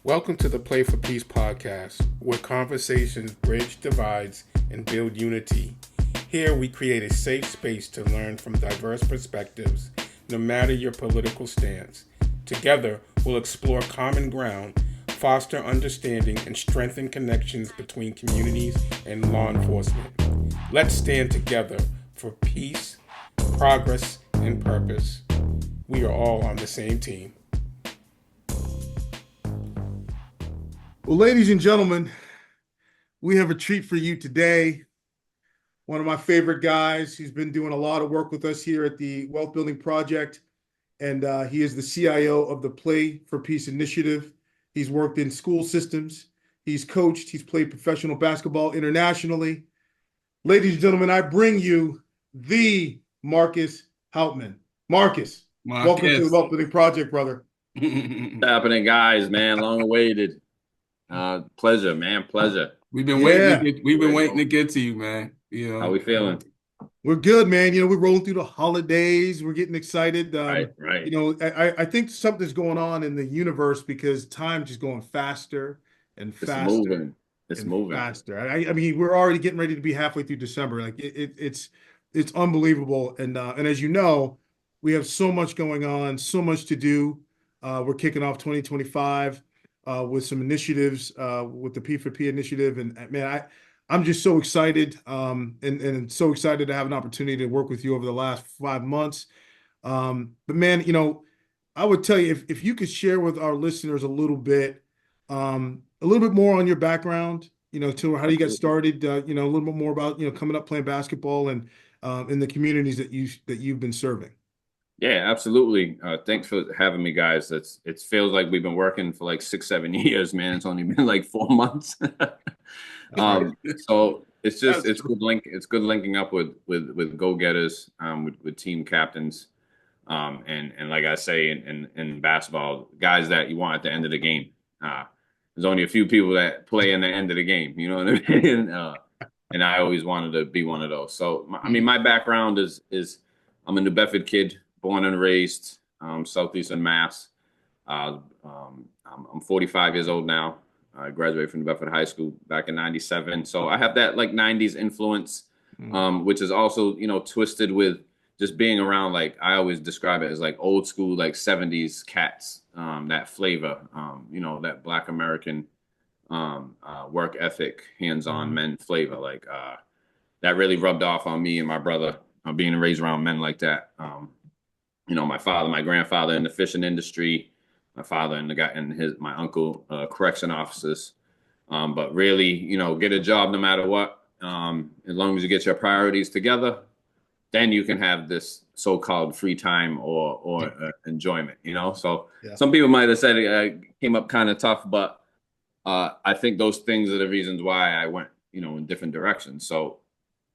Welcome to the Play for Peace podcast, where conversations bridge divides and build unity. Here we create a safe space to learn from diverse perspectives, no matter your political stance. Together, we'll explore common ground, foster understanding, and strengthen connections between communities and law enforcement. Let's stand together for peace, progress, and purpose. We are all on the same team. Well, ladies and gentlemen, we have a treat for you today. One of my favorite guys. He's been doing a lot of work with us here at the Wealth Building Project, and he is the CIO of the Play for Peace initiative. He's worked in school systems. He's coached. He's played professional basketball internationally. Ladies and gentlemen, I bring you the Marques Houtman. Marques, welcome to the Wealth Building Project, brother. What's happening, guys, man? Long awaited. Pleasure, man. Pleasure. We've been waiting to get to you, man. You know, how we feeling? We're good, man. We're rolling through the holidays. We're getting excited. Right. I think something's going on in the universe because time's just going faster and faster. It's moving faster. I mean, we're already getting ready to be halfway through December. Like it's unbelievable. And as you know, we have so much going on, so much to do. We're kicking off 2025. With some initiatives, with the P4P initiative. And man, I'm just so excited and so excited to have an opportunity to work with you over the last 5 months. But man, I would tell you if you could share with our listeners a little bit more on your background, to how you got started, a little bit more about, coming up playing basketball and in the communities that you've been serving. Yeah, absolutely. Thanks for having me, guys. It feels like we've been working for like 6-7 years, man. It's only been like 4 months. So it's good linking up with go-getters, with team captains, and like I say in basketball, guys that you want at the end of the game. There's only a few people that play in the end of the game. You know what I mean? And I always wanted to be one of those. So my background is I'm a New Bedford kid. Born and raised Southeastern Mass. I'm 45 years old now. I graduated from New Bedford High School back in '97. So I have that like '90s influence, which is also twisted with just being around. Like I always describe it as like old school, like '70s cats. That flavor, that Black American work ethic, hands-on men flavor. Like that really rubbed off on me and my brother, being raised around men like that. My grandfather in the fishing industry, my father and my uncle, correction officers. But really, get a job no matter what. As long as you get your priorities together, then you can have this so-called free time or enjoyment, So yeah. Some people might have said it came up kind of tough, but I think those things are the reasons why I went, in different directions. So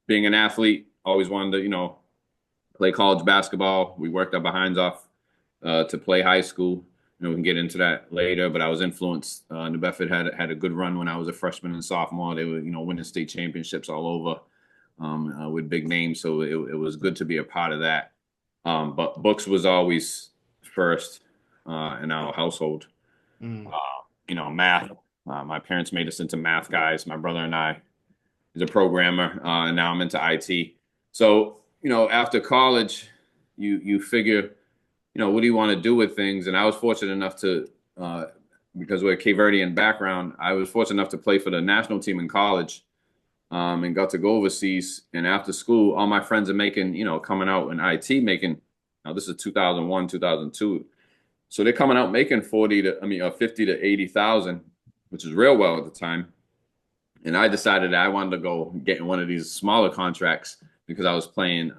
being an athlete, always wanted to, play college basketball. We worked our behinds off to play high school. We can get into that later, but I was influenced. New Bedford had a good run when I was a freshman and sophomore. They were, winning state championships all over with big names. So it was good to be a part of that. But books was always first in our household. Math. My parents made us into math guys. My brother and I is a programmer, and now I'm into IT. So after college, you figure, what do you want to do with things? And I was fortunate enough to, because we're a Cape Verdean background, I was fortunate enough to play for the national team in college, and got to go overseas. And after school, all my friends are making, coming out in IT making, now this is 2001, 2002. So they're coming out making 50 to 80,000, which is real well at the time. And I decided that I wanted to go get in one of these smaller contracts, because I was playing,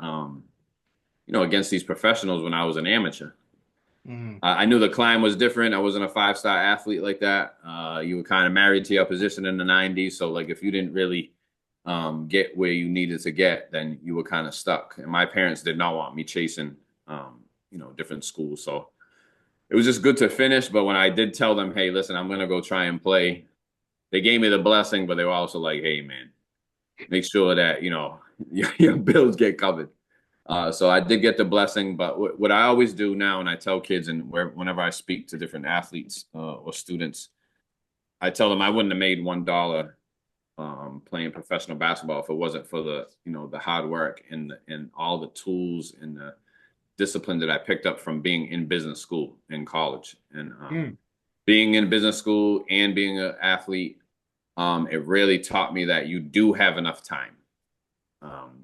against these professionals when I was an amateur. I knew the climb was different. I wasn't a 5-star athlete like that. You were kind of married to your position in the '90s. So like if you didn't really get where you needed to get, then you were kind of stuck. And my parents did not want me chasing, different schools. So it was just good to finish. But when I did tell them, hey, listen, I'm going to go try and play, they gave me the blessing, but they were also like, hey, man, make sure that, your bills get covered. So I did get the blessing, but what I always do now, and I tell kids and whenever I speak to different athletes or students, I tell them I wouldn't have made $1 playing professional basketball if it wasn't for the the hard work and all the tools and the discipline that I picked up from being in business school in college and Mm. being in business school and being an athlete. It really taught me that you do have enough time.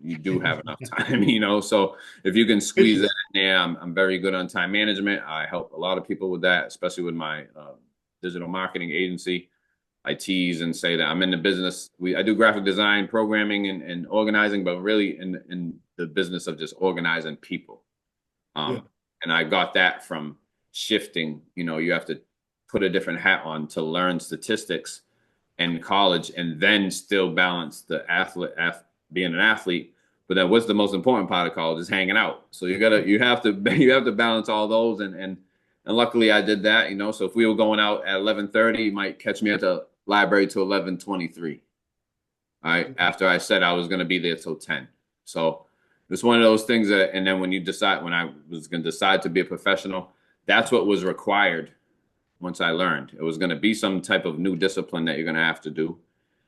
You do have enough time, So if you can squeeze that in there, I'm very good on time management. I help a lot of people with that, especially with my digital marketing agency. I tease and say that I'm in the business. I do graphic design, programming, and organizing, but really in the business of just organizing people. Yeah. And I got that from shifting. You have to put a different hat on to learn statistics in college, and then still balance the being an athlete. But then, what's the most important part of college is hanging out. So you have to you have to balance all those, and luckily I did that. So if we were going out at 11:30, you might catch me at the library till 11:23. All right, after I said I was going to be there till 10. So it's one of those things that, and then when I was going to decide to be a professional, that's what was required once I learned. It was going to be some type of new discipline that you're going to have to do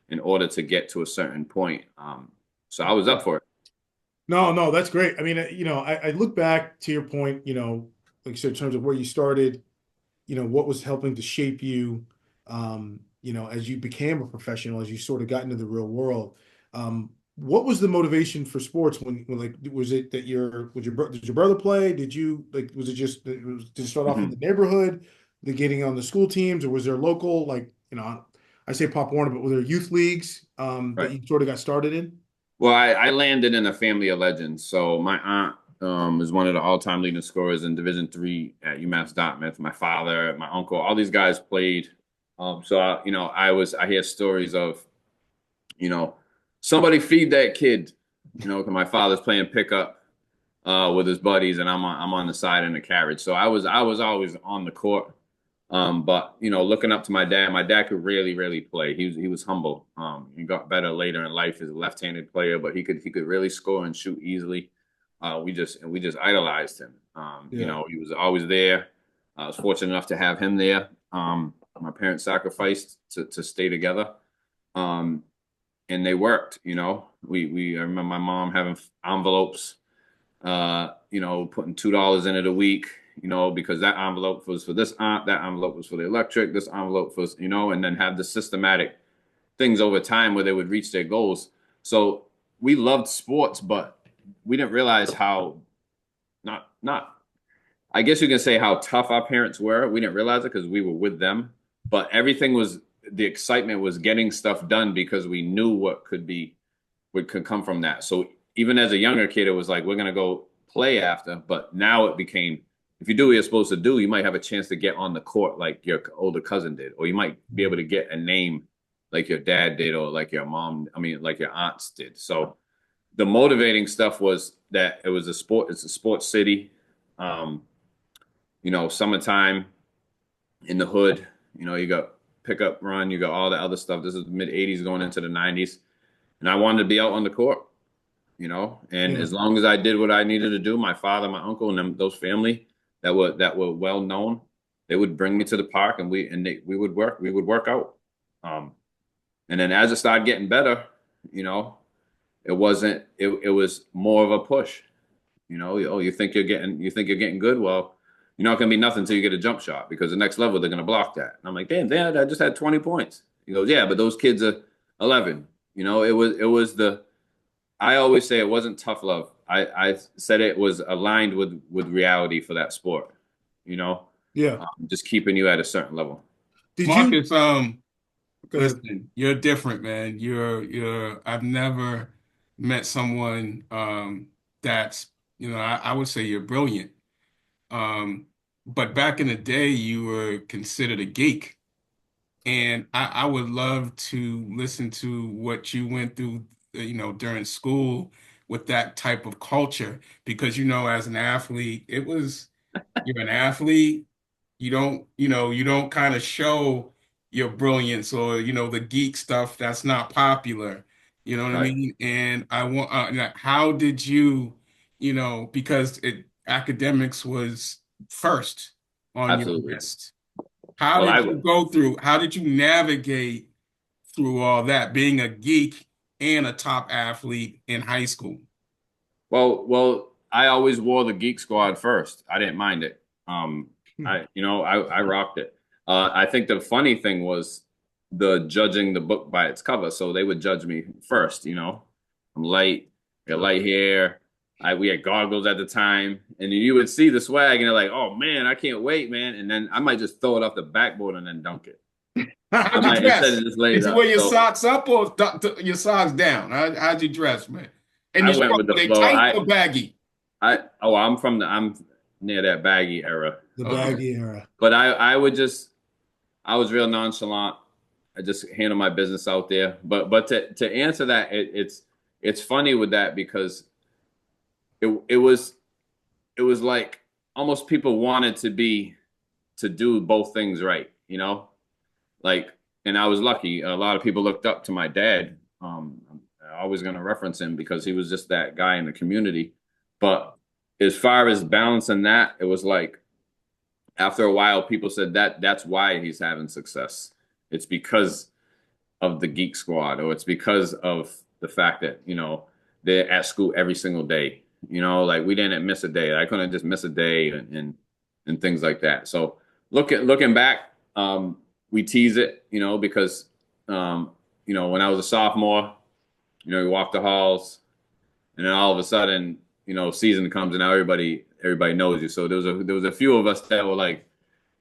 in order to get to a certain point. So I was up for it. No, no, that's great. I mean, I look back to your point, like you said, in terms of where you started, what was helping to shape you, as you became a professional, as you sort of got into the real world. What was the motivation for sports when like, was it that did your brother play? Did you like, was it just, did it start off in the Mhm. neighborhood, the getting on the school teams, or was there local, like, I say Pop Warner, but were there youth leagues, that Right. you sort of got started in? Well, I landed in a family of legends. So my aunt is one of the all-time leading scorers in Division III at UMass Dartmouth. My father, my uncle, all these guys played. So I hear stories of you know somebody feed that kid. 'Cause my father's playing pickup with his buddies, and I'm on the side in the carriage. So I was always on the court. But looking up to my dad could really, really play. He was humble. He got better later in life as a left-handed player, but he could really score and shoot easily. We just idolized him. Yeah. He was always there. I was fortunate enough to have him there. My parents sacrificed to stay together. Um, and they worked. I remember my mom having envelopes, putting $2 in it a week, because that envelope was for this aunt, that envelope was for the electric, this envelope was, and then have the systematic things over time where they would reach their goals. So we loved sports, but we didn't realize how not I guess you can say how tough our parents were. We didn't realize it because we were with them, but everything was the excitement was getting stuff done because we knew what could come from that. So even as a younger kid, it was like we're gonna go play after. But now it became if you do what you're supposed to do, you might have a chance to get on the court like your older cousin did, or you might be able to get a name like your dad did, or like your mom. I mean, like your aunts did. So the motivating stuff was that it was a sport. It's a sports city. Um, Summertime in the hood. You got pickup run. You got all the other stuff. This is mid '80s going into the '90s, and I wanted to be out on the court. And Yeah. as long as I did what I needed to do, my father, my uncle, and those family that were well known, they would bring me to the park, and we would work out. Um, and then as it started getting better, you know, it was more of a push. Oh, you think you're getting good. Well, you're not going to be nothing until you get a jump shot because the next level they're going to block that. And I'm like, damn, Dad, I just had 20 points. He goes, yeah, but those kids are 11. It was the I always say it wasn't tough love. I said it was aligned with reality for that sport. You know, Yeah. just keeping you at a certain level. Did you Marcus, go ahead? listen, you're different, man. I've never met someone that's, I would say you're brilliant. Um, but back in the day, you were considered a geek. And I would love to listen to what you went through, during school with that type of culture. Because, as an athlete, you're an athlete, you don't kind of show your brilliance or the geek stuff that's not popular. You know what I Right. mean? And I want how did you, because academics was first on your Absolutely. list. well, How did you navigate through all that, being a geek and a top athlete in high school? I always wore the Geek Squad first. I didn't mind it. I rocked it. I think the funny thing was the judging the book by its cover. So they would judge me first. I'm light, got light hair. We had goggles at the time, and you would see the swag, and you're like, "Oh man, I can't wait, man!" And then I might just throw it off the backboard and then dunk it. How'd you Instead dress? of just lay Did it you up. wear your So socks up or your socks down? How'd you dress, man? And I your went shorts, with the were they flow. tight or baggy? I'm near that baggy era. The baggy era. But I was real nonchalant. I just handle my business out there. But to answer that, it's funny with that because it was like almost people wanted to do both things right, like, and I was lucky. A lot of people looked up to my dad. I'm always going to reference him because he was just that guy in the community. But as far as balancing that, it was like after a while, people said that's why he's having success. It's because of the Geek Squad, or it's because of the fact that they're at school every single day. Like we didn't miss a day. I couldn't just miss a day, and things like that. So looking back, we tease it, because when I was a sophomore, you walk the halls, and then all of a sudden, season comes and now everybody knows you. So there was a few of us that were like,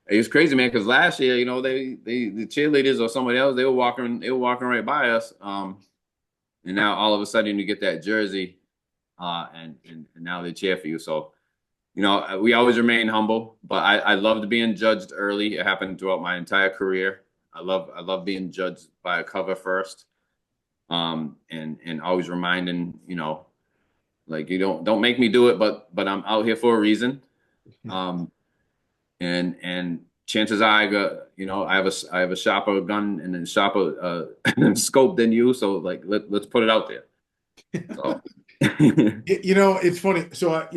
it was crazy, man, because last year, the cheerleaders or somebody else, they were walking right by us. And now all of a sudden you get that jersey, and now they cheer for you. So, we always remain humble, but I loved being judged early. It happened throughout my entire career. I love being judged by a cover first. And always reminding, like you don't make me do it, but I'm out here for a reason. And chances are I have a sharper gun and a sharper scope than you. So like let's put it out there. So. It's funny. So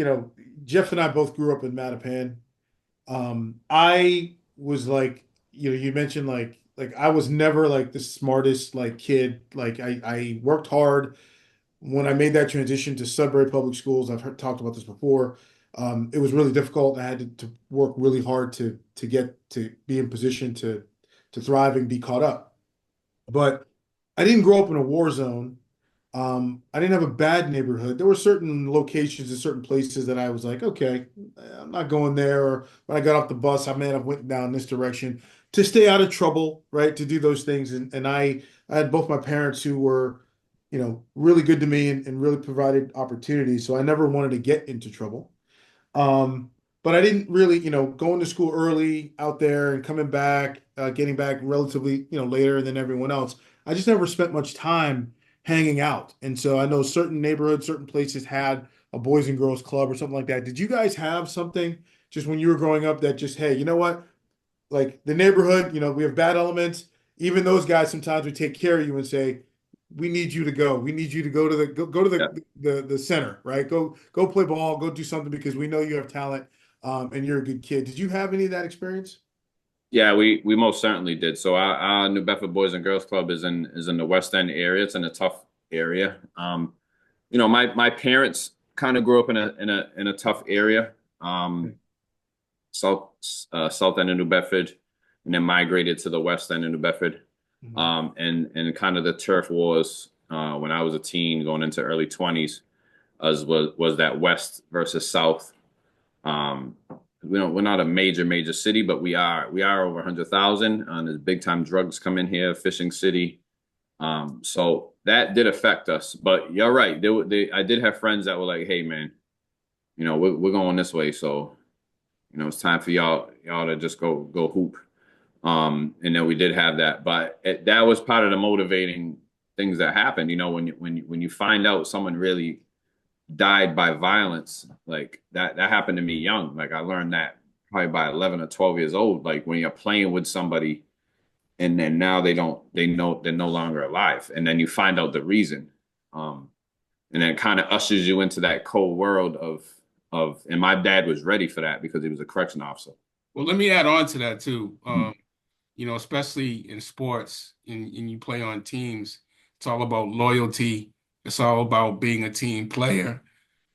Jeff and I both grew up in Mattapan. I was like, you mentioned like I was never like the smartest like kid. Like I worked hard. When I made that transition to Sudbury Public Schools, talked about this before. It was really difficult. I had to work really hard to get to be in position to thrive and be caught up. But I didn't grow up in a war zone. I didn't have a bad neighborhood. There were certain locations and certain places that I was like, okay, I'm not going there. Or when I got off the bus, I may have went down this direction to stay out of trouble, right? To do those things. And I had both my parents who were, really good to me and really provided opportunities. So I never wanted to get into trouble. But I didn't really, going to school early out there and coming back, getting back relatively, later than everyone else. I just never spent much time hanging out. And so I know certain neighborhoods, certain places had a boys and girls club or something like that. Did you guys have something just when you were growing up that just, hey, you know what? Like the neighborhood, we have bad elements. Even those guys sometimes would take care of you and say, we need you to go. We need you to go to the center, right? Go play ball, go do something because we know you have talent, and you're a good kid. Did you have any of that experience? Yeah, we most certainly did. So our New Bedford Boys and Girls Club is in the West End area. It's in a tough area. My parents kind of grew up in a tough area, south end of New Bedford, and then migrated to the West End of New Bedford. And kind of the turf wars when I was a teen, going into early 20s, was that West versus South. We're not a major city, but we are over 100,000. There's big time drugs come in here, Fishing City. So that did affect us. But you're right. I did have friends that were like, "Hey, man, we're going this way, so it's time for y'all to just go hoop." And then we did have that, but that was part of the motivating things that happened. When you find out someone really died by violence, like that happened to me young. Like I learned that probably by 11 or 12 years old. Like when you're playing with somebody and then now they know they're no longer alive, and then you find out the reason, and then it kind of ushers you into that cold world of and my dad was ready for that because he was a correction officer. Well, let me add on to that too. especially in sports and you play on teams, it's all about loyalty. It's all about being a team player.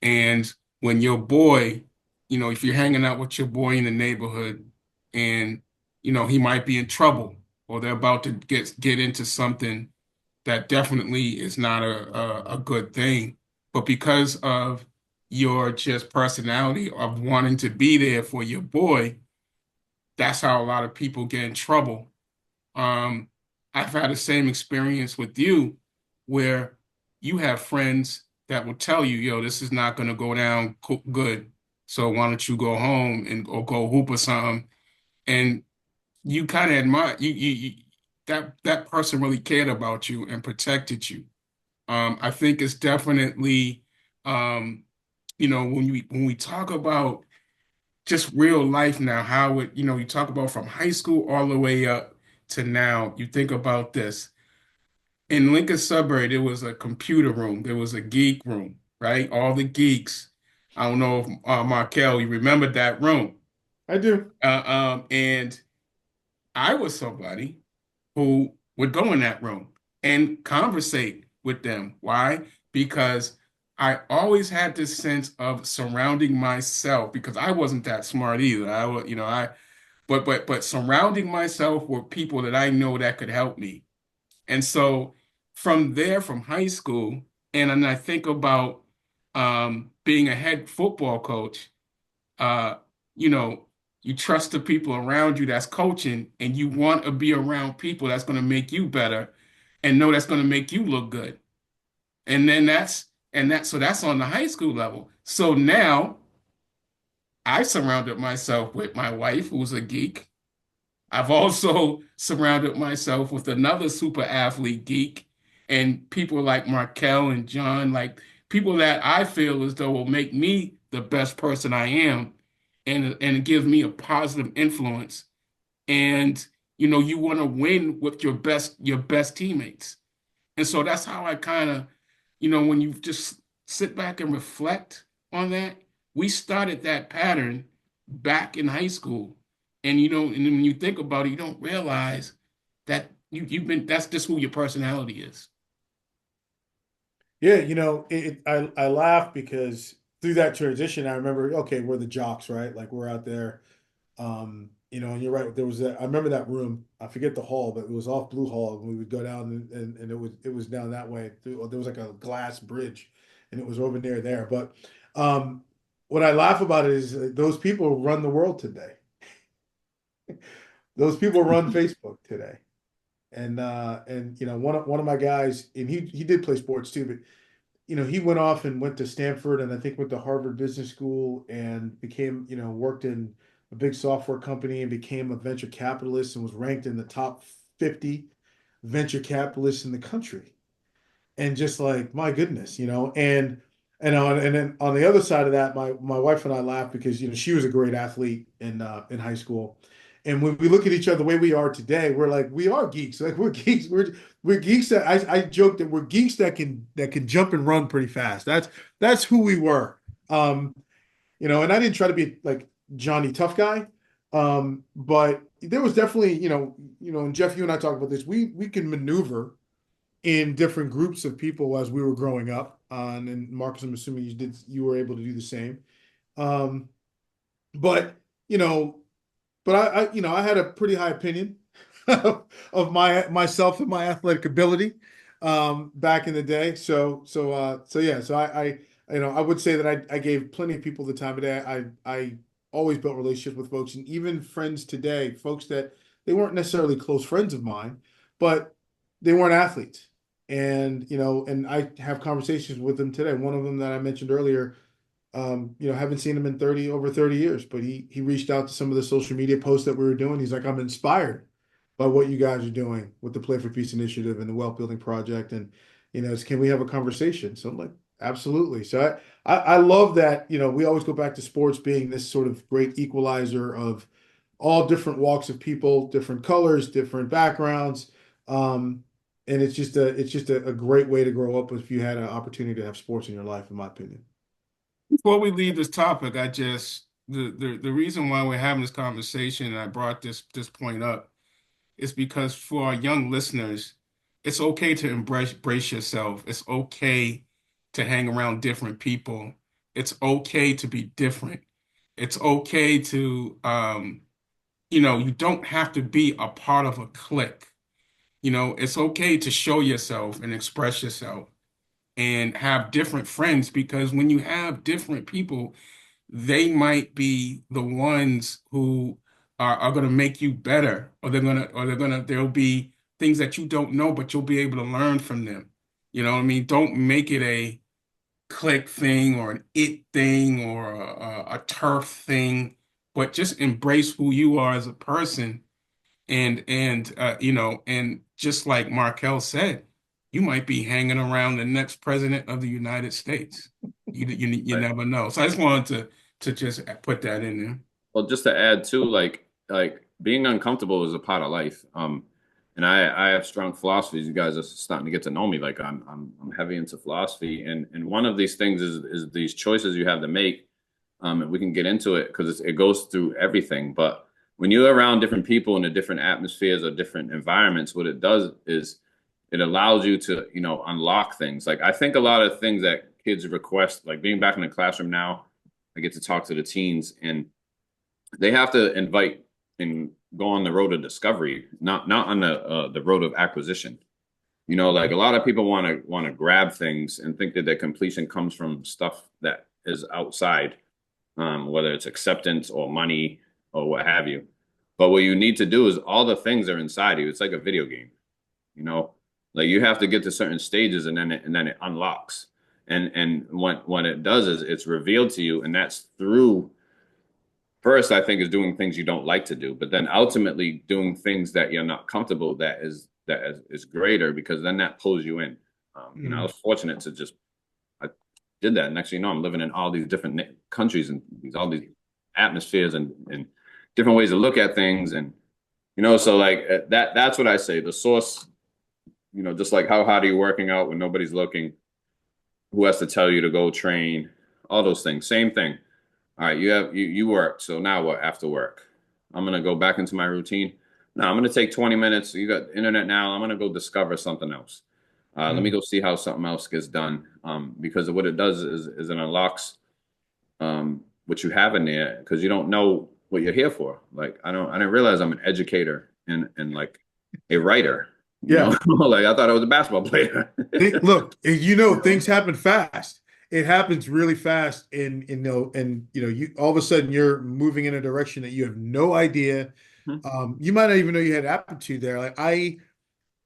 And when your boy, if you're hanging out with your boy in the neighborhood and, he might be in trouble or they're about to get into something that definitely is not a good thing. But because of your just personality of wanting to be there for your boy, that's how a lot of people get in trouble. Um, I've had the same experience with you where you have friends that will tell you, yo, this is not going to go down good. So why don't you go home and or go hoop or something? And you kind of admire that person really cared about you and protected you. I think it's definitely, um, when we talk about just real life now, how it, you talk about from high school all the way up to now, you think about this. In Lincoln Suburb, there was a computer room, there was a geek room, right? All the geeks. I don't know if Markel, you remember that room. I do. And I was somebody who would go in that room and conversate with them. Why? Because I always had this sense of surrounding myself because I wasn't that smart either. I was, but surrounding myself with people that I know that could help me. And so from there, from high school, and then I think about being a head football coach, uh, you know, you trust the people around you that's coaching, and you want to be around people that's going to make you better and know that's going to make you look good. And then so that's on the high school level. So now I surrounded myself with my wife, who's a geek. I've also surrounded myself with another super athlete geek and people like Markel and John, like people that I feel as though will make me the best person I am and give me a positive influence. And you want to win with your best teammates. And so that's how I kind of, when you just sit back and reflect on that, we started that pattern back in high school. And then when you think about it, you don't realize that that's just who your personality is. Yeah, I laugh because through that transition, I remember, okay, we're the jocks, right? Like we're out there. And you're right. There was I remember that room. I forget the hall, but it was off Blue Hall, and we would go down and it was down that way. There was like a glass bridge, and it was over near there. But um, what I laugh about is those people run the world today. Those people run Facebook today. And one of my guys, and he did play sports too, but he went off and went to Stanford and I think went to Harvard Business School and became, worked in a big software company and became a venture capitalist and was ranked in the top 50 venture capitalists in the country. And just like, my goodness, and then on the other side of that, my wife and I laugh because, she was a great athlete in high school. And when we look at each other the way we are today, we're like, we are geeks. Like we're geeks. We're geeks that I joke that we're geeks that can jump and run pretty fast. That's who we were. And I didn't try to be like Johnny Tough Guy. But there was definitely, and Jeff, you and I talked about this. We can maneuver in different groups of people as we were growing up. And Marcus, I'm assuming you were able to do the same. Um, but you know, but I had a pretty high opinion of myself and my athletic ability back in the day. So yeah, so I would say that I gave plenty of people the time of day. I always built relationships with folks and even friends today, folks that they weren't necessarily close friends of mine, but they weren't athletes. And I have conversations with them today. One of them that I mentioned earlier, haven't seen him in over 30 years, but he reached out to some of the social media posts that we were doing. He's like, I'm inspired by what you guys are doing with the Play for Peace initiative and the Wealth Building Project. And, can we have a conversation? So I'm like, absolutely. So I love that, we always go back to sports being this sort of great equalizer of all different walks of people, different colors, different backgrounds. And it's just a great way to grow up if you had an opportunity to have sports in your life, in my opinion. Before we leave this topic, the reason why we're having this conversation, and I brought this point up, is because for our young listeners, it's okay to embrace yourself. It's okay to hang around different people. It's okay to be different. It's okay to, you don't have to be a part of a clique. It's okay to show yourself and express yourself and have different friends, because when you have different people, they might be the ones who are going to make you better, or there'll be things that you don't know, but you'll be able to learn from them. You know what I mean? Don't make it a click thing or an it thing or a turf thing, but just embrace who you are as a person. And just like Markel said, you might be hanging around the next president of the United States. You Right. never know. So I just wanted to just put that in there. Well, just to add too, like being uncomfortable is a part of life. And I have strong philosophies. You guys are starting to get to know me. Like I'm heavy into philosophy, and one of these things is these choices you have to make. And we can get into it because it goes through everything. But when you're around different people in the different atmospheres or different environments, what it does is it allows you to, unlock things. Like I think a lot of things that kids request, like being back in the classroom now, I get to talk to the teens, and they have to invite and go on the road of discovery, not on the road of acquisition. Like a lot of people want to grab things and think that their completion comes from stuff that is outside, whether it's acceptance or money or what have you. But what you need to do is all the things are inside you. It's like a video game, you know, like you have to get to certain stages, and then it unlocks. And when it does is it's revealed to you, and that's through first, I think, is doing things you don't like to do, but then ultimately doing things that you're not comfortable, that is greater, because then that pulls you in. I was fortunate to just I did that. Next thing you know, I'm living in all these different countries and all these atmospheres and different ways to look at things, and so like that's what I say. The source, just like how hard are you working out when nobody's looking? Who has to tell you to go train? All those things. Same thing. All right, you work. So now what after work? I'm gonna go back into my routine. No, I'm gonna take 20 minutes. You got internet now. I'm gonna go discover something else. Let me go see how something else gets done. Because what it does is it unlocks what you have in there, because you don't know what you're here for. Like I didn't realize I'm an educator and like a writer. Yeah. Like I thought I was a basketball player. Look, things happen fast. It happens really fast, and you all of a sudden you're moving in a direction that you have no idea. You might not even know you had aptitude there. Like I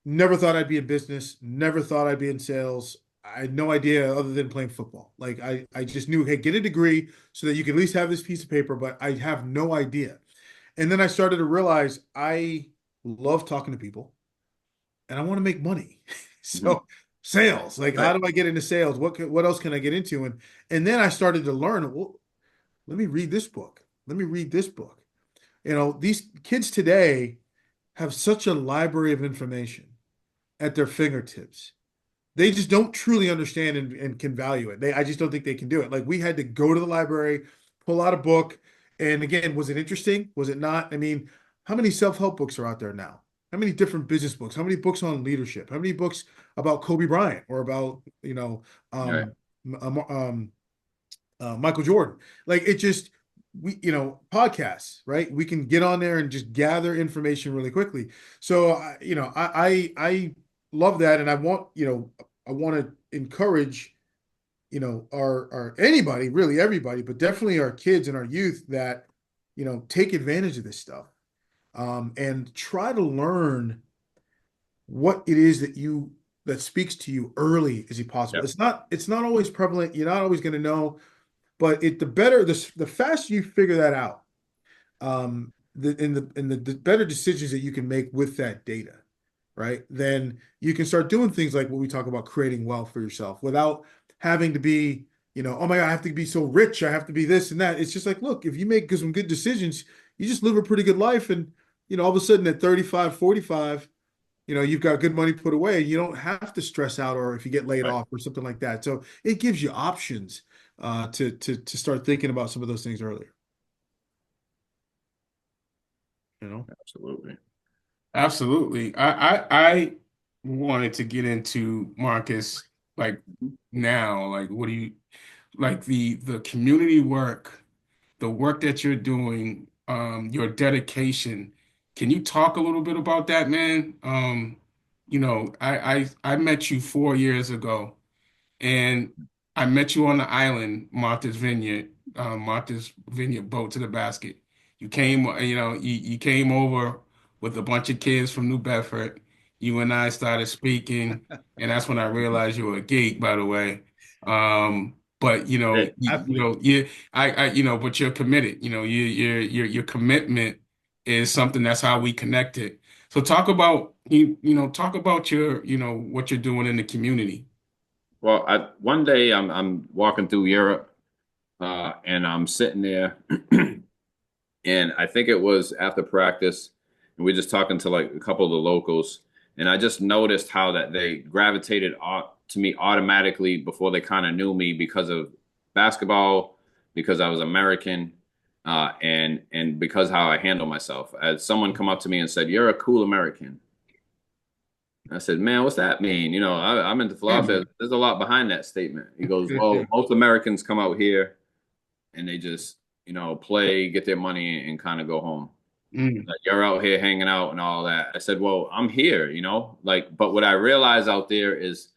never thought I'd be in business, never thought I'd be in sales. I had no idea other than playing football. Like I just knew, hey, get a degree so that you can at least have this piece of paper, but I have no idea. And then I started to realize I love talking to people and I want to make money. Mhm. So sales, like how Right. do I get into sales? What else can I get into? And then I started to learn, well, let me read this book. Let me read this book. These kids today have such a library of information at their fingertips. They just don't truly understand and can value it. I just don't think they can do it. Like we had to go to the library, pull out a book. And again, was it interesting? Was it not? I mean, how many self-help books are out there now? How many different business books? How many books on leadership? How many books about Kobe Bryant or about, Right. um, Michael Jordan? Like it just, podcasts, right? We can get on there and just gather information really quickly. So, I love that. And I want to encourage, our anybody, really everybody, but definitely our kids and our youth that, take advantage of this stuff, and try to learn what it is that speaks to you early as possible. Yep. It's not always prevalent. You're not always going to know, but the faster you figure that out, the better decisions that you can make with that data, right? Then you can start doing things like what we talk about, creating wealth for yourself without having to be, oh my God, I have to be so rich. I have to be this and that. It's just like, look, if you make some good decisions, you just live a pretty good life. And, all of a sudden at 35, 45, you've got good money put away. You don't have to stress out, or if you get laid Right. off or something like that. So it gives you options to start thinking about some of those things earlier. Absolutely. Absolutely. I wanted to get into Marcus like now. Like, what do you like the community work, the work that you're doing, your dedication. Can you talk a little bit about that, man? I met you 4 years ago, and I met you on the island, Martha's Vineyard boat to the basket. You came, you came over with a bunch of kids from New Bedford. You and I started speaking, and that's when I realized you were a geek, by the way. But Hey, but you're committed. Your commitment is something that's how we connected. So talk about what you're doing in the community. well, one day I'm walking through Europe, and I'm sitting there, and I think it was after practice, and we're just talking to like a couple of the locals, and I just noticed how that they gravitated to me automatically before they kind of knew me because of basketball, because I was American, and because how I handle myself. As someone come up to me and said, "You're a cool American." I said, "Man, what's that mean?" I'm into philosophy. There's a lot behind that statement. He goes, "Well, most Americans come out here and they just, play, get their money, and kind of go home. Mm. Like you're out here hanging out and all that." I said, "Well, I'm here, but what I realized out there is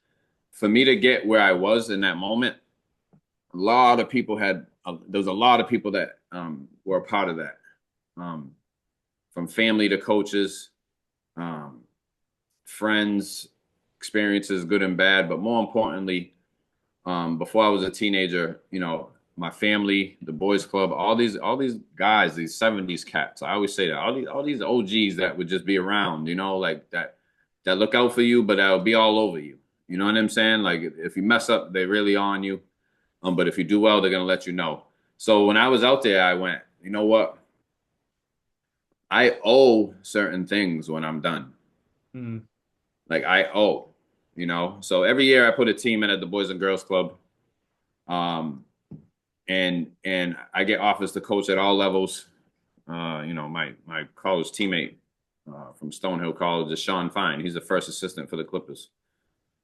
for me to get where I was in that moment, a lot of people there was a lot of people that were a part of that, um, from family to coaches, um, friends, experiences, good and bad, but more importantly, before I was a teenager, my family, the boys club, all these guys, these 70s cats. I always say that all these OGs that would just be around, like that look out for you, but that'll be all over you. You know what I'm saying? Like if you mess up, they're really on you. But if you do well, they're gonna let you know. So when I was out there, I went, you know what? I owe certain things when I'm done. Mm. Like I owe, So every year I put a team in at the Boys and Girls Club. And I get offers to coach at all levels. My college teammate from Stonehill College is Sean Fine. He's the first assistant for the Clippers.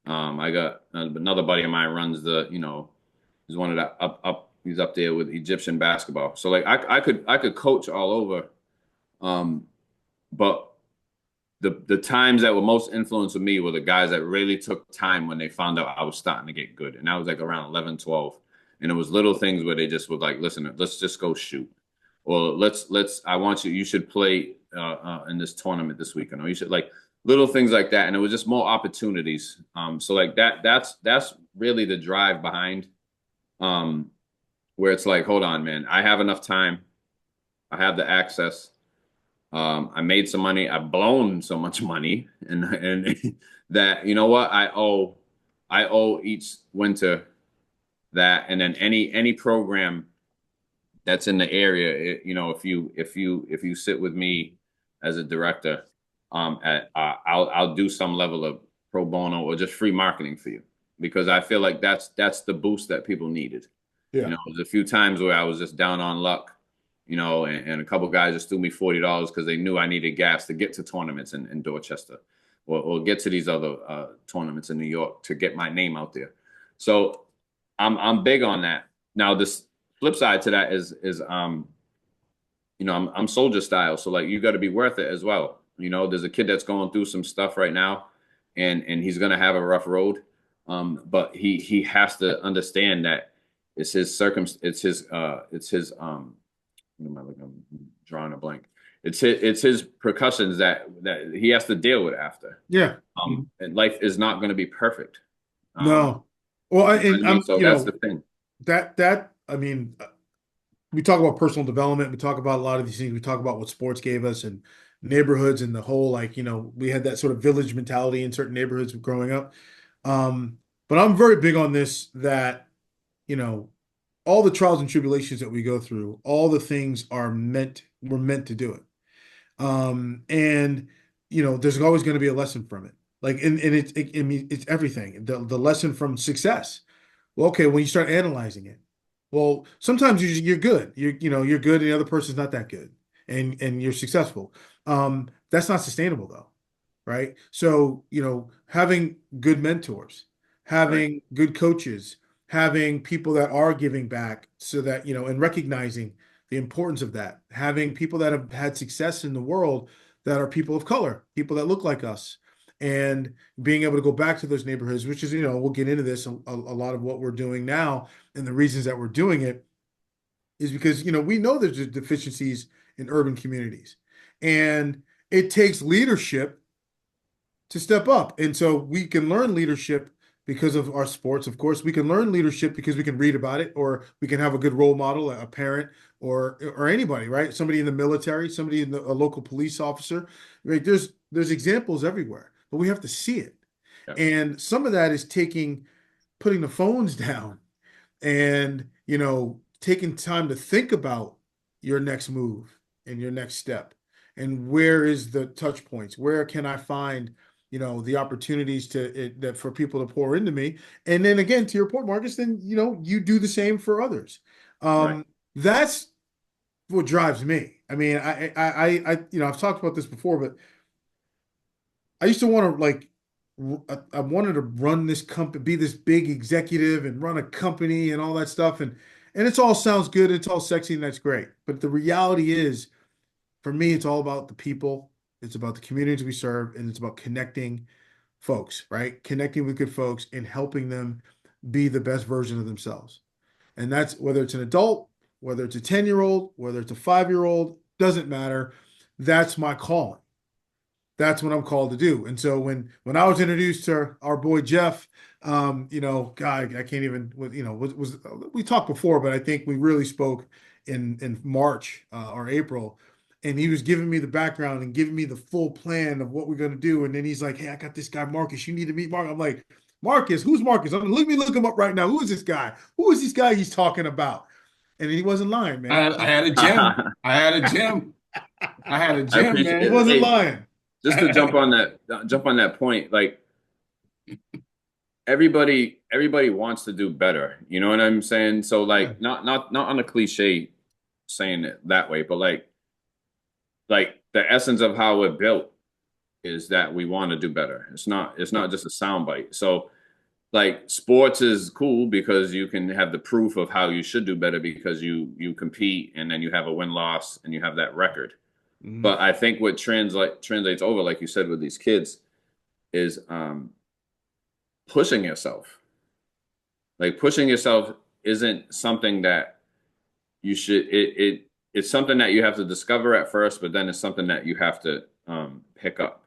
I got another buddy of mine runs he's one of the he's up there with Egyptian basketball. So like I could coach all over, but the times that were most influenced with me were the guys that really took time when they found out I was starting to get good, and that was like around 11, 12. And it was little things where they just would like, listen, let's just go shoot. Or you should play in this tournament this weekend. Or you should like little things like that. And it was just more opportunities. So like that's really the drive behind where it's like, hold on, man, I have enough time. I have the access. I made some money. I've blown so much money and that, you know what, I owe each winter that, and then any program that's in the area, if you sit with me as a director, I'll do some level of pro bono or just free marketing for you, because I feel like that's the boost that people needed. Yeah. There's a few times where I was just down on luck, and a couple guys just threw me $40 because they knew I needed gas to get to tournaments in Dorchester, or get to these other tournaments in New York to get my name out there. So I'm big on that. Now, this flip side to that is I'm soldier style. So like you got to be worth it as well. There's a kid that's going through some stuff right now, and he's gonna have a rough road. But he has to understand that it's his what am I looking? I'm drawing a blank. It's his percussions that he has to deal with after. Yeah. And life is not going to be perfect. No. Well, So that's the thing. I mean, we talk about personal development. We talk about a lot of these things. We talk about what sports gave us and neighborhoods and the whole, like, we had that sort of village mentality in certain neighborhoods growing up. But I'm very big on this, that, all the trials and tribulations that we go through, all the things we're meant to do it. And there's always going to be a lesson from it. Like, and I mean, it's everything. The lesson from success. Well, okay, when you start analyzing it, well, sometimes you're good. You're good, and the other person's not that good, and you're successful. That's not sustainable though, right? So, having good mentors, Right. having good coaches, having people that are giving back so that, and recognizing the importance of that, having people that have had success in the world that are people of color, people that look like us, and being able to go back to those neighborhoods, which is, we'll get into this, a lot of what we're doing now and the reasons that we're doing it is because, we know there's deficiencies in urban communities. And it takes leadership to step up. And so we can learn leadership because of our sports. Of course, we can learn leadership because we can read about it, or we can have a good role model, a parent, or anybody, right? Somebody in the military, somebody a local police officer. Right? There's examples everywhere, but we have to see it. Yeah. And some of that is putting the phones down and, taking time to think about your next move and your next step. And where is the touch points? Where can I find, the opportunities that for people to pour into me? And then again, to your point, Marcus, then, you do the same for others. Right. That's what drives me. I mean, I've talked about this before, but I used to want to I wanted to run this company, be this big executive and run a company and all that stuff. And it all sounds good. It's all sexy and that's great. But the reality is, for me, it's all about the people. It's about the communities we serve, and it's about connecting folks, right? Connecting with good folks and helping them be the best version of themselves. And that's whether it's an adult, whether it's a 10-year-old, whether it's a 5-year-old, doesn't matter. That's my calling. That's what I'm called to do. And so when I was introduced to our boy Jeff, God, I can't even, we talked before, but I think we really spoke in March or April, and he was giving me the background and giving me the full plan of what we're going to do. And then he's like, "Hey, I got this guy Marcus. You need to meet Marcus." I'm like, "Marcus? Who's Marcus? Let me look him up right now. Who is this guy? Who is this guy he's talking about?" And he wasn't lying, man. I had a gym. I had a gym. I had a I gym, appreciate He it. man. wasn't Hey, lying. just to jump on that point, like everybody wants to do better. You know what I'm saying? So Yeah. like not on a cliche saying it that way, but like the essence of how we're built is that we want to do better. It's not just a soundbite. So like sports is cool because you can have the proof of how you should do better because you compete and then you have a win-loss and you have that record. Mhm. But I think what translates over, like you said with these kids, is pushing yourself. Like pushing yourself isn't something that you should it's something that you have to discover at first, but then it's something that you have to pick up.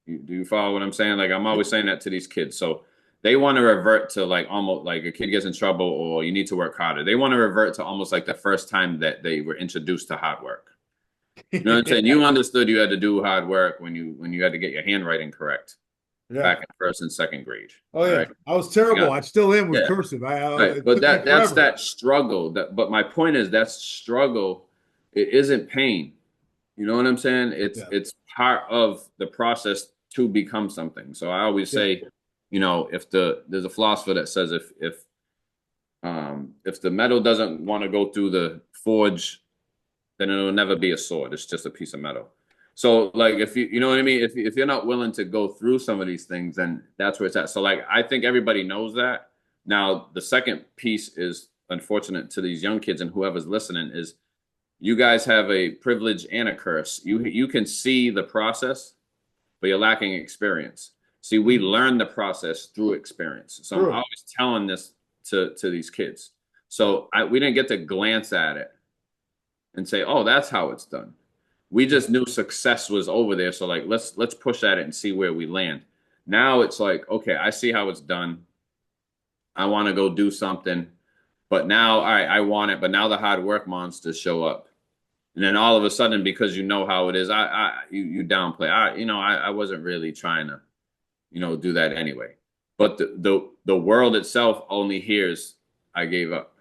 Do you follow what I'm saying? Like I'm always saying that to these kids. So they want to revert to like almost like a kid gets in trouble or you need to work harder. They want to revert to almost like the first time that they were introduced to hard work. You know what I'm saying? You understood you had to do hard work when you had to get your handwriting correct Yeah. back in first and second grade. Oh yeah. Right? I was terrible. got- I still am with Yeah. cursive. Right. It But took me that's forever. that struggle. But my point is that struggle, it isn't pain. You know what I'm saying? Yeah. It's part of the process to become something. So I always Yeah. say, there's a philosopher that says if the metal doesn't want to go through the forge, then it'll never be a sword. It's just a piece of metal. So like if you know what I mean, if you're not willing to go through some of these things, then that's where it's at. So like I think everybody knows that. Now the second piece is unfortunate to these young kids and whoever's listening is you guys have a privilege and a curse. You can see the process, but you're lacking experience. See, we learn the process through experience. So I'm True. always telling this to these kids. So we didn't get to glance at it and say, "Oh, that's how it's done." We just knew success was over there. So like, let's push at it and see where we land. Now it's like, okay, I see how it's done. I want to go do something, but now, all right, I want it. But now the hard work monsters show up. And then all of a sudden, because you know how it is, you downplay. I wasn't really trying to, do that anyway. But the world itself only hears I gave up.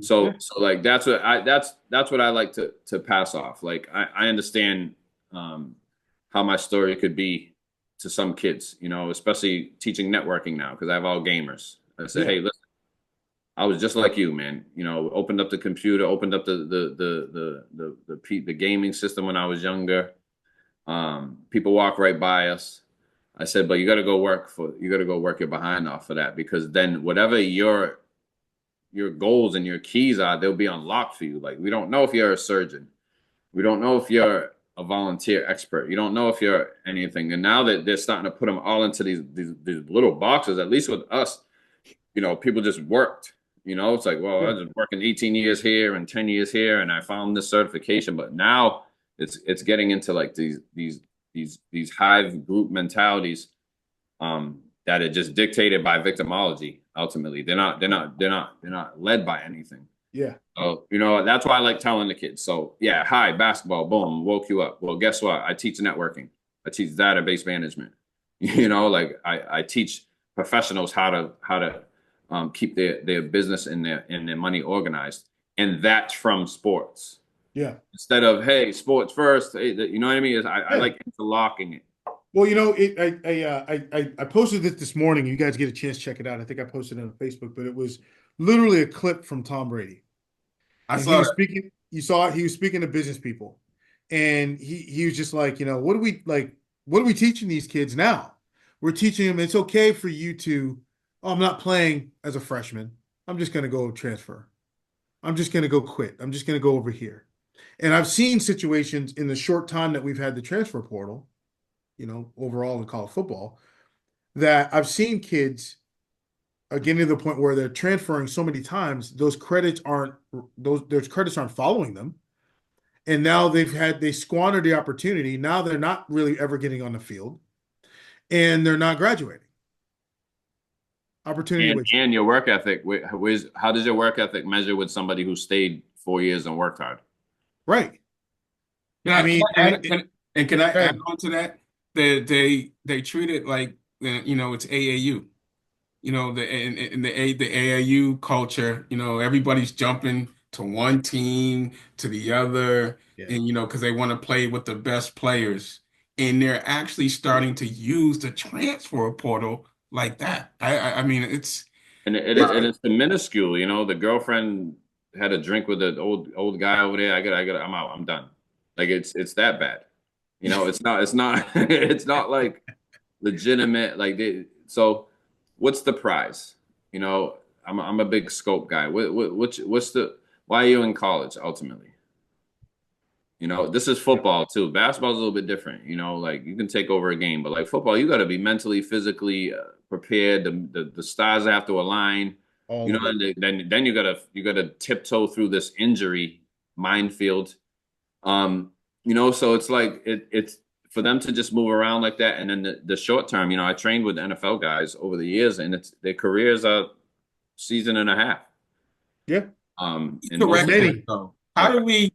So like that's what I like to pass off. Like I understand how my story could be to some kids, especially teaching networking now because I have all gamers. I say, hey, listen. I was just like you, man. Opened up the computer, opened up the gaming system when I was younger. People walk right by us. I said, but you got to go work your behind off for that, because then whatever your goals and your keys are, they'll be unlocked for you. Like, we don't know if you're a surgeon. We don't know if you're a volunteer expert. You don't know if you're anything. And now that they're starting to put them all into these little boxes, at least with us, people just worked. It's like, well, I was just working 18 years here and 10 years here, and I found this certification. But now it's getting into like these hive group mentalities, that are just dictated by victimology. Ultimately, they're not led by anything. Yeah. So, that's why I like telling the kids. So, yeah, hi, basketball, boom, woke you up. Well, guess what? I teach networking. I teach database management. Like I teach professionals how to keep their business and their money organized. And that's from sports. Yeah. Instead of, hey, sports first, you know what I mean? I like interlocking it. Well, I posted this morning. You guys get a chance, check it out. I think I posted it on Facebook, but it was literally a clip from Tom Brady. I And saw he was that. speaking, you saw it, he was speaking to business people. And he was just like, what are we teaching these kids now? We're teaching them it's okay for you to, oh, I'm not playing as a freshman. I'm just gonna go transfer. I'm just gonna go quit. I'm just gonna go over here. And I've seen situations in the short time that we've had the transfer portal, overall in college football, that I've seen kids getting to the point where they're transferring so many times, those credits aren't following them. And now they squandered the opportunity. Now they're not really ever getting on the field and they're not graduating. Opportunity And waits. and your work ethic. How does your work ethic measure with somebody who stayed 4 years and worked hard? Right. Can I I, mean, can I add and on to that? They treat it like, it's AAU. The AAU culture, everybody's jumping to one team to the other, yeah. and because they want to play with the best players, and they're actually starting to use the transfer portal like that. I mean, it's And it's the minuscule. The girlfriend had a drink with the old guy over there. I'm out. I'm done. Like, it's that bad. It's not it's not like legitimate. Like, so what's the prize? I'm a big scope guy. What's the why are you in college ultimately? This is Yeah. football too. Basketball is a little bit different. Like, you can take over a game, but like football, you got to be mentally, physically prepared. The stars have to align. All of it. And then you gotta tiptoe through this injury minefield. So it's like it's for them to just move around like that, and then the short term. I trained with NFL guys over the years, and their careers are season and a half. Yeah. And most of correct them, that Many. though. How do we,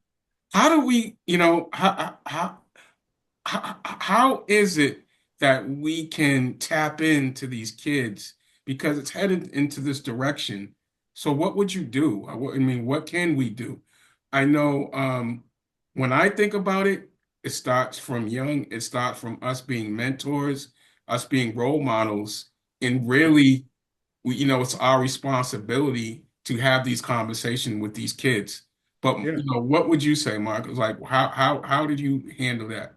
how is it that we can tap into these kids because it's headed into this direction? So what would you do? I mean, what can we do? I know when I think about it, it starts from young. It starts from us being mentors, us being role models, and really, it's our responsibility to have these conversations with these kids. But Yeah. what would you say, Mark? Like, how did you handle that?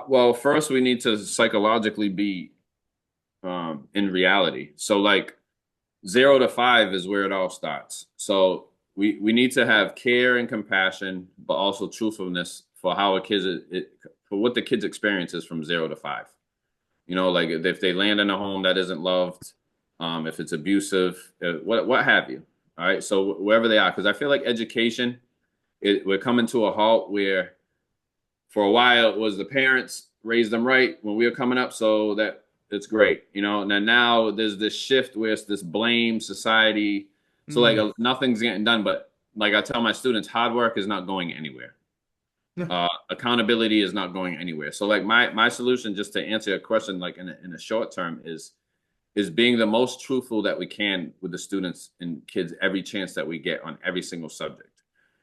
well, first we need to psychologically be in reality. So like 0 to 5 is where it all starts. So we need to have care and compassion, but also truthfulness for how for what the kid's experience is from 0 to 5. Like if they land in a home that isn't loved, if it's abusive, what have you. All right. So wherever they are, because I feel like education, we're coming to a halt where for a while it was the parents raised them right when we were coming up, so that it's great, and then now there's this shift where it's this blame society. So like Mm. nothing's getting done, but like I tell my students, hard work is not going anywhere. Yeah. Accountability is not going anywhere. So like my solution, just to answer your question, like in a short term, is being the most truthful that we can with the students and kids every chance that we get on every single subject.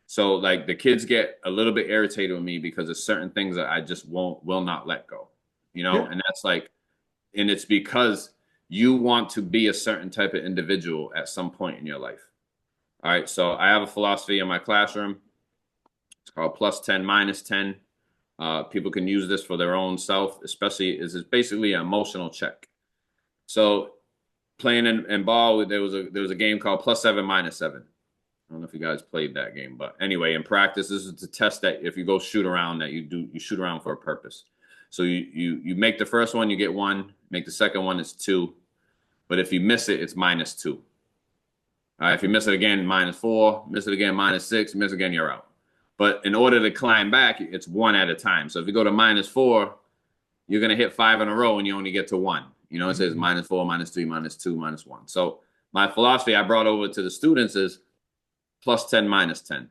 So like the kids get a little bit irritated with me because there's certain things that I just will not let go, Yeah. and that's like, and it's because you want to be a certain type of individual at some point in your life. All right. So I have a philosophy in my classroom. It's called +10, -10. People can use this for their own self, especially is it's basically an emotional check. So playing in ball, there was a game called +7 -7. I don't know if you guys played that game, but anyway, in practice, this is to test that if you go shoot around, that you shoot around for a purpose. So you make the first one, you get 1. Make the second one, it's 2. But if you miss it, it's -2. All right, if you miss it again, -4. Miss it again, -6. Miss again, you're out. But in order to climb back, it's 1 at a time. So if you go to -4, you're gonna hit 5 in a row, and you only get to 1. You know, it says -4, -3, -2, -1. So my philosophy I brought over to the students is +10, -10.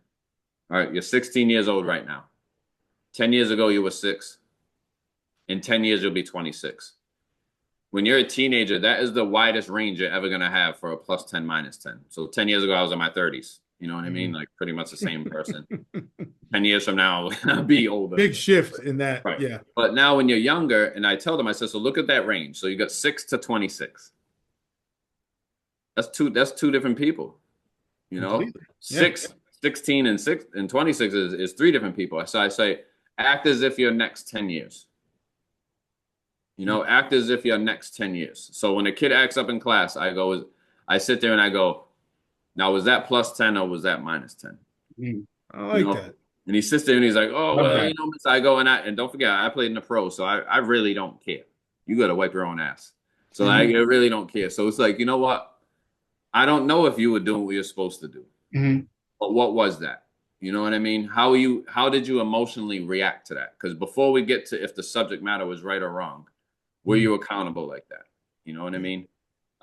All right, you're 16 years old right now. 10 years ago, you were 6. In 10 years, you'll be 26. When you're a teenager, that is the widest range you're ever going to have for a +10, -10. So 10 years ago, I was in my 30s. You know what I mean? Like pretty much the same person. 10 years from now, I'll be older. Big shift in that. Right. Yeah. But now when you're younger, and I tell them, I said, so look at that range. So you got 6 to 26. That's two different people. You know, Completely. 16 and 26 is 3 different people. So I say, act as if you're next 10 years. You know, act as if you're next 10 years. So when a kid acts up in class, I sit there and I go, now was that +10 or was that -10? I like that. And he sits there and he's like, oh, well, Okay. you know, miss, I go and don't forget, I played in the pro, so I really don't care. You got to wipe your own ass. So I really don't care. So it's like, you know what? I don't know if you were doing what you're supposed to do, but what was that? You know what I mean? How did you emotionally react to that? Because before we get to if the subject matter was right or wrong, were you accountable like that? You know what I mean?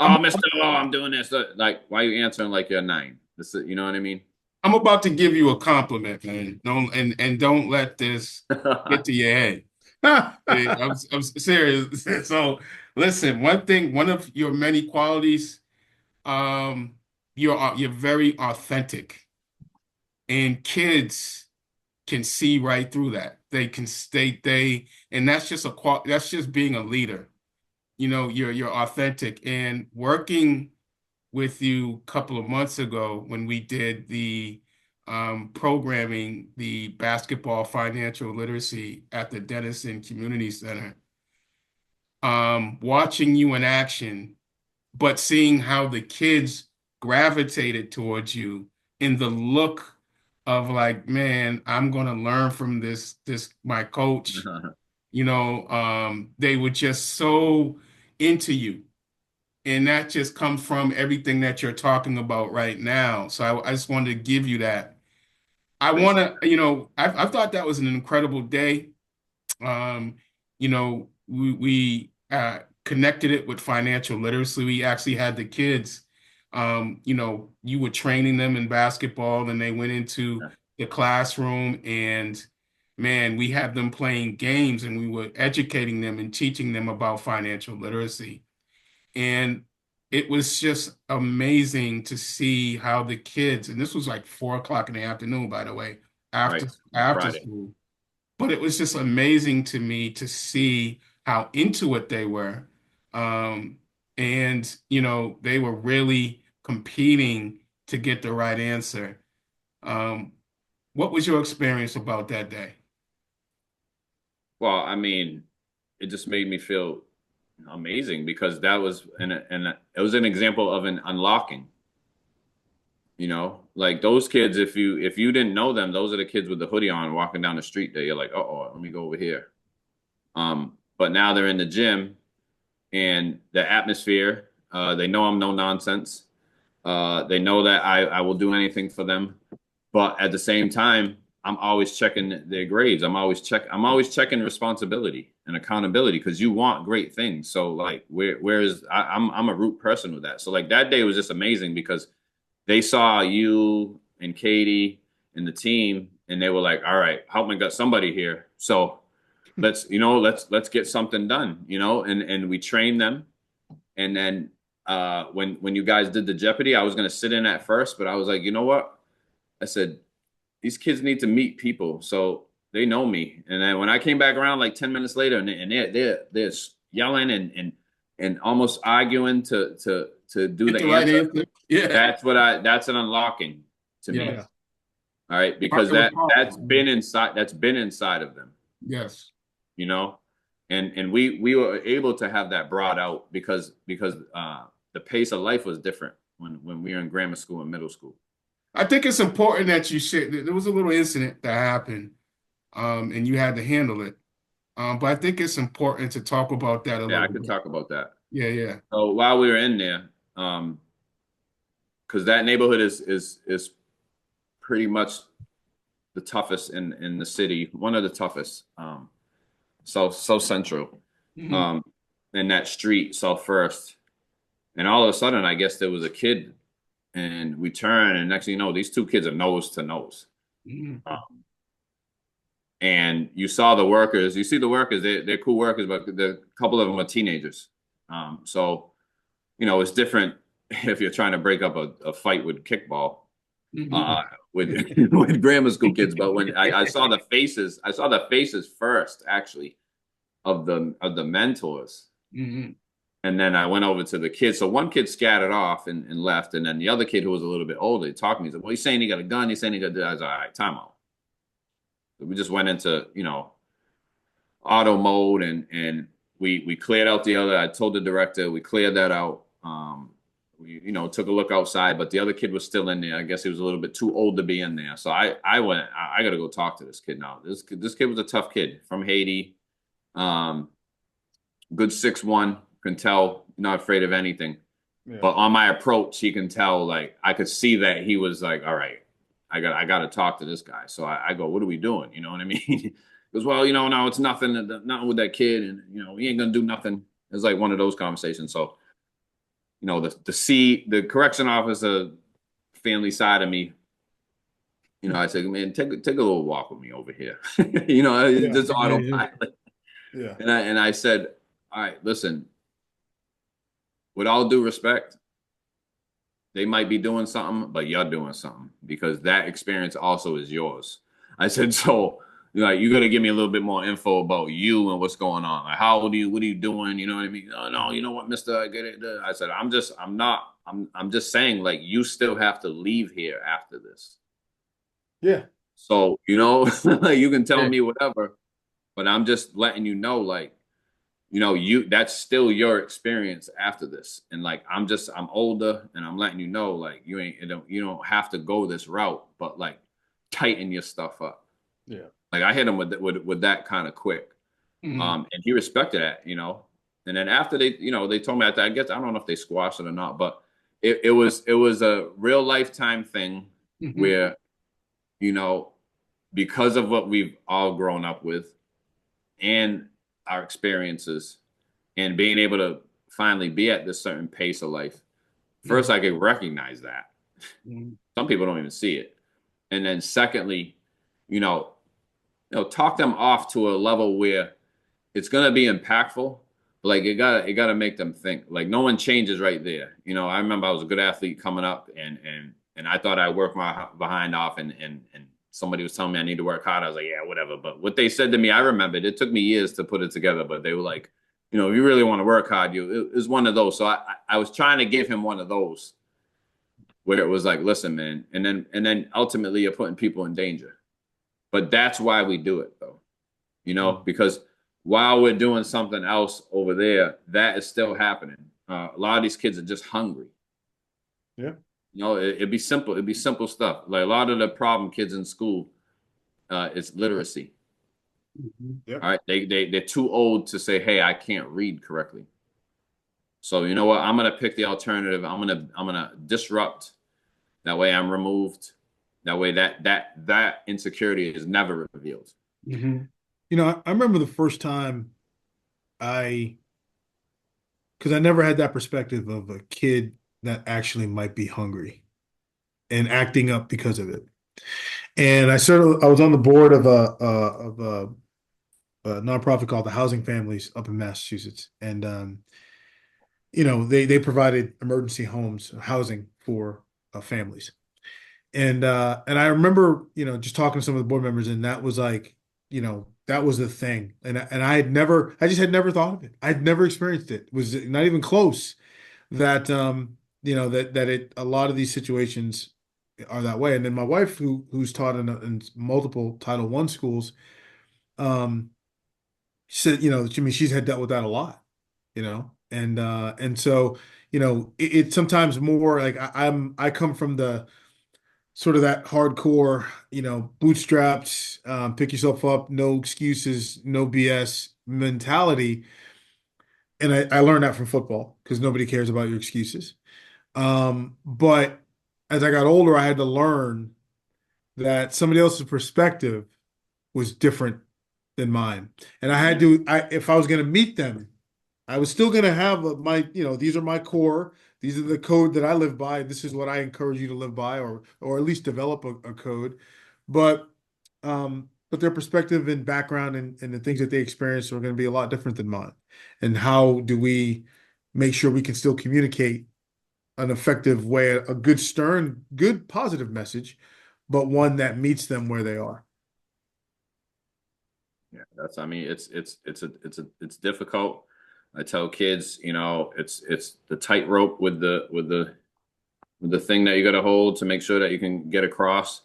Oh, Mr. Oh, I'm doing this. Like, why are you answering like you're 9? You know what I mean? I'm about to give you a compliment, man. Don't let this get to your head. I'm serious. So listen, one of your many qualities, you're very authentic, and kids can see right through that. They can state and that's just being a leader. You know, you're authentic. And working with you a couple of months ago when we did the programming, the basketball financial literacy at the Denison Community Center, watching you in action, but seeing how the kids gravitated towards you in the look of like, man, I'm going to learn from this my coach. You know, they were just so into you. And that just comes from everything that you're talking about right now. So I just wanted to give you that. I want to, you know, I thought that was an incredible day. You know, we connected it with financial literacy. We actually had the kids, you know, you were training them in basketball and they went into the classroom, and man, we had them playing games and we were educating them and teaching them about financial literacy. And it was just amazing to see how the kids, and this was like 4 o'clock in the afternoon, by the way, after school. But it was just amazing to me to see how into it they were. And, you know, they were really competing to get the right answer. What was your experience about that day? Well, I mean, it just made me feel amazing because that was it was an example of an unlocking. You know, like those kids, if you didn't know them, those are the kids with the hoodie on walking down the street that you're like, uh-oh, let me go over here. But now they're in the gym and the atmosphere, they know I'm no nonsense. They know that I will do anything for them. But at the same time, I'm always checking their grades. I'm always checking responsibility and accountability because you want great things. So like I'm a root person with that. So like that day was just amazing because they saw you and Katie and the team and they were like, all right, Houtman got somebody here. So let's get something done, you know, and we trained them. And then when you guys did the Jeopardy, I was going to sit in at first, but I was like, you know what? I said, these kids need to meet people, so they know me. And then when I came back around like 10 minutes later, and they're yelling and almost arguing to do the answer. Yeah, that's an unlocking to me. All right, because that's been inside of them. Yes. you know, and we were able to have that brought out because the pace of life was different when we were in grammar school and middle school. I think it's important that you share. There was a little incident that happened, and you had to handle it. But I think it's important to talk about that a Yeah, I little could bit. talk about that. Yeah, yeah. So while we were in there, because that neighborhood is pretty much the toughest in the city, one of the toughest. So central, Hmm. um, in that street, South First, and all of a sudden, I guess there was a kid, and we turn, and next thing you know, these two kids are nose to nose. Hmm. Um, and you saw the workers. You see the workers; they're cool workers, but a couple of them are teenagers. So it's different if you're trying to break up a fight with kickball, Hmm. uh, with with grammar school kids. But when I saw the faces, I saw the faces first, actually, of the mentors. Hmm. And then I went over to the kids. So one kid scattered off and left. And then the other kid who was a little bit older, he talked to me. He said, well, he's saying he got a gun. He's saying he got this. I was like, all right, time out. So we just went into, auto mode and we cleared out the other. I told the director, we cleared that out. We, took a look outside, but the other kid was still in there. I guess he was a little bit too old to be in there. So I went, I got to go talk to this kid now. This kid was a tough kid from Haiti. Um, Good 6'1", can tell, not afraid of anything. Yeah. But on my approach, he can tell, like, I could see that he was like, all right, I got to talk to this guy. So I go, what are we doing? You know what I mean? He goes, well, no, it's nothing, nothing with that kid, and he ain't gonna do nothing. It's like one of those conversations. So the correction officer family side of me, I said, man, take a little walk with me over here. Yeah. Just Yeah. autopilot. Yeah. And I said, all right, listen, with all due respect, they might be doing something, but you're doing something because that experience also is yours. I said, so you got to give me a little bit more info about you and what's going on. Like, how old are you? What are you doing? You know what I mean? Oh, no, you know what, Mister? I get it. I said, I'm just saying, like, you still have to leave here after this. Yeah. So, you can tell Yeah. me whatever, but I'm just letting you know, like, that's still your experience after this. And like, I'm older and I'm letting you know, like, you don't have to go this route, but like tighten your stuff up. Yeah. Like I hit him with that kind of quick. Hmm. And he respected that. And then after they told me that, I guess, I don't know if they squashed it or not, but it was a real lifetime thing Hmm. where, you know, because of what we've all grown up with and our experiences and being able to finally be at this certain pace of life. First, I could recognize that. Hmm. Some people don't even see it. And then secondly, you know, talk them off to a level where it's gonna be impactful. But like it gotta make them think. Like no one changes right there. I remember I was a good athlete coming up and I thought I worked my behind off and somebody was telling me I need to work hard. I was like, yeah, whatever. But what they said to me, I remembered. It took me years to put it together, but they were like, if you really want to work hard, it was one of those. So I was trying to give him one of those where it was like, listen, man, and then ultimately you're putting people in danger. But that's why we do it though, because while we're doing something else over there, that is still happening. A lot of these kids are just hungry. Yeah. It'd be simple. It'd be simple stuff. Like a lot of the problem kids in school, is literacy. Yeah. All right, they're too old to say, "Hey, I can't read correctly." So you know what? I'm gonna pick the alternative. I'm gonna disrupt. That way, I'm removed. That way, that insecurity is never revealed. Hmm. I remember the first time I, because I never had that perspective of a kid that actually might be hungry and acting up because of it. And I was on the board of a nonprofit called the Housing Families up in Massachusetts, and they provided emergency homes, housing for families. And I remember, just talking to some of the board members, and that was like, that was the thing. And I just had never thought of it. I'd never experienced it. It was not even close that, a lot of these situations are that way. And then my wife, who's taught in multiple Title I schools, um, she said, I mean, she's had dealt with that a lot, and so, it's sometimes more like I come from the sort of that hardcore, bootstrapped, pick yourself up, no excuses, no BS mentality. And I learned that from football because nobody cares about your excuses. But as I got older, I had to learn that somebody else's perspective was different than mine. And if I was going to meet them, I was still going to have these are my core. These are the code that I live by. This is what I encourage you to live by, or at least develop a code. But their perspective and background and the things that they experience are going to be a lot different than mine. And how do we make sure we can still communicate an effective way, a good, stern, good, positive message, but one that meets them where they are? Yeah, I mean, it's difficult. I tell kids, it's the tightrope with the thing that you got to hold to make sure that you can get across.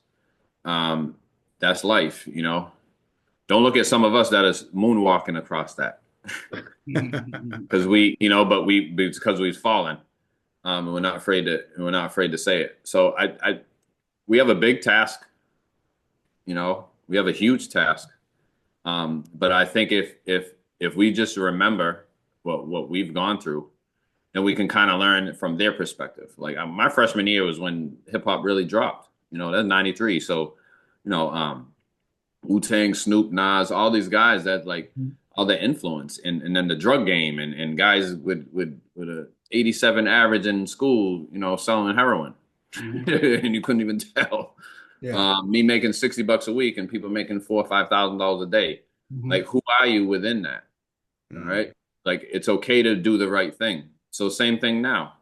That's life, Don't look at some of us that is moonwalking across that because because we've fallen. We're not afraid to say it. So we have a big task, we have a huge task. But I think if we just remember what we've gone through, then we can kind of learn from their perspective. Like my freshman year was when hip hop really dropped. That's '93. So, Wu-Tang, Snoop, Nas, all these guys that like all the influence, and then the drug game, and guys with a 87 average in school, selling heroin, and you couldn't even tell. Yeah. Me making $60 a week and people making $4,000 or $5,000 a day. Like, who are you within that? All right. Like, it's okay to do the right thing. So same thing now.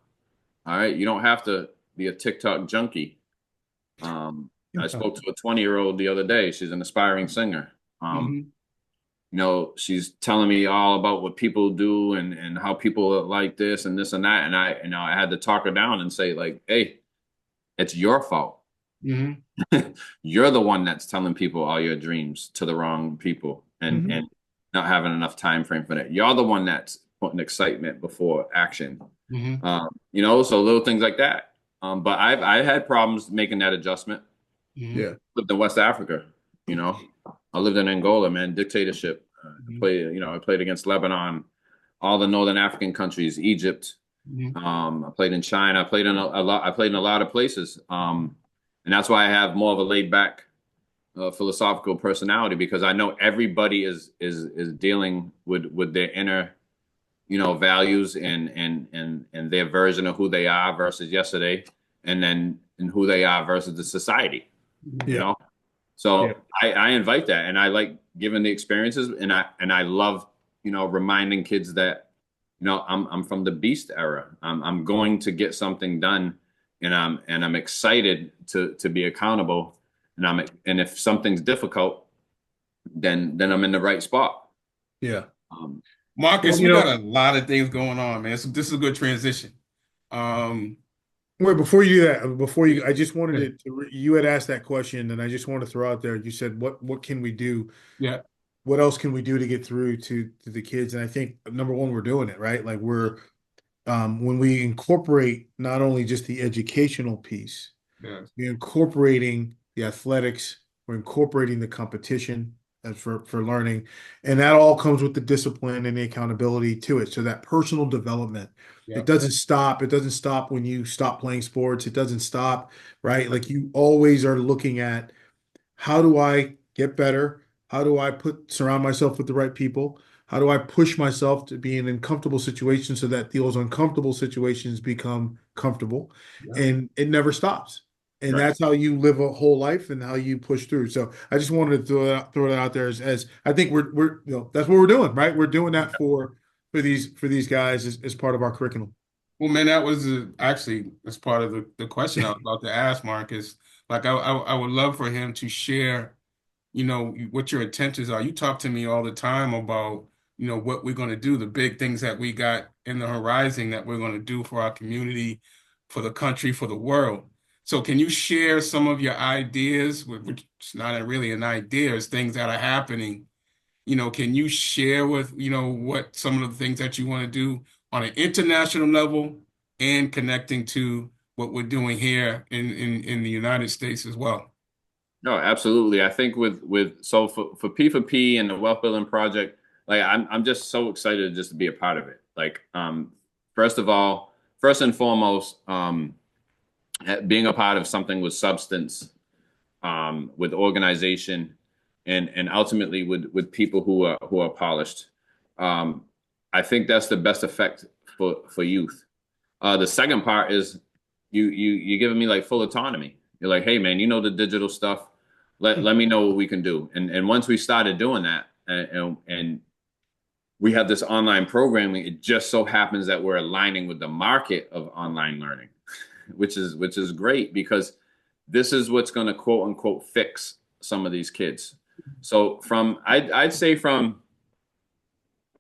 All right. You don't have to be a TikTok junkie. I spoke to a 20-year-old the other day. She's an aspiring singer. She's telling me all about what people do and how people are like this and that. And I had to talk her down and say, like, hey, it's your fault. You're the one that's telling people all your dreams to the wrong people and not having enough time frame for that. You're the one that's putting excitement before action. So little things like that. But I had problems making that adjustment. Yeah. Lived in West Africa, I lived in Angola, man, dictatorship. I played against Lebanon, all the Northern African countries, Egypt. I played in China. I played in a lot of places. And that's why I have more of a laid back philosophical personality, because I know everybody is dealing with their inner, values and their version of who they are versus yesterday, and who they are versus the society. So I invite that, and I like giving the experiences, and I love reminding kids that I'm from the beast era. I'm going to get something done, and I'm excited to be accountable, and if something's difficult, then I'm in the right spot. Yeah. Marques, we got a lot of things going on, man. So this is a good transition. Wait, before you do that, I just wanted you had asked that question, and I just want to throw out there, you said, what can we do? Yeah. What else can we do to get through to the kids? And I think number one, we're doing it, right? Like when we incorporate not only just the educational piece, we're incorporating the athletics, we're incorporating the competition as for learning, and that all comes with the discipline and the accountability to it. So that personal development, it doesn't stop. It doesn't stop when you stop playing sports. It doesn't stop, right? Like you always are looking at, how do I get better? How do I surround myself with the right people? How do I push myself to be in uncomfortable situations so that those uncomfortable situations become comfortable? And it never stops. And that's how you live a whole life and how you push through. So I just wanted to throw that out there as I think we're that's what we're doing, right? We're doing that for these guys as part of our curriculum. Well, man, that was actually as part of the question I was about to ask Marques. Like I would love for him to share, what your intentions are. You talk to me all the time about, what we're going to do, the big things that we got in the horizon that we're going to do for our community, for the country, for the world. So can you share some of your ideas, which is not really an idea, it's things that are happening, Can you share with, what some of the things that you want to do on an international level and connecting to what we're doing here in the United States as well? No, absolutely. I think so for P4P and the Wealth Building Project, like I'm just so excited just to be a part of it. Like, first of all, first and foremost, being a part of something with substance, with organization, and ultimately with people who are polished. I think that's the best effect for youth. The second part is you're giving me like full autonomy. You're like, hey man, you know the digital stuff. Let me know what we can do. And once we started doing that, and we have this online programming, it just so happens that we're aligning with the market of online learning, which is great because this is what's going to quote unquote fix some of these kids. So I'd say from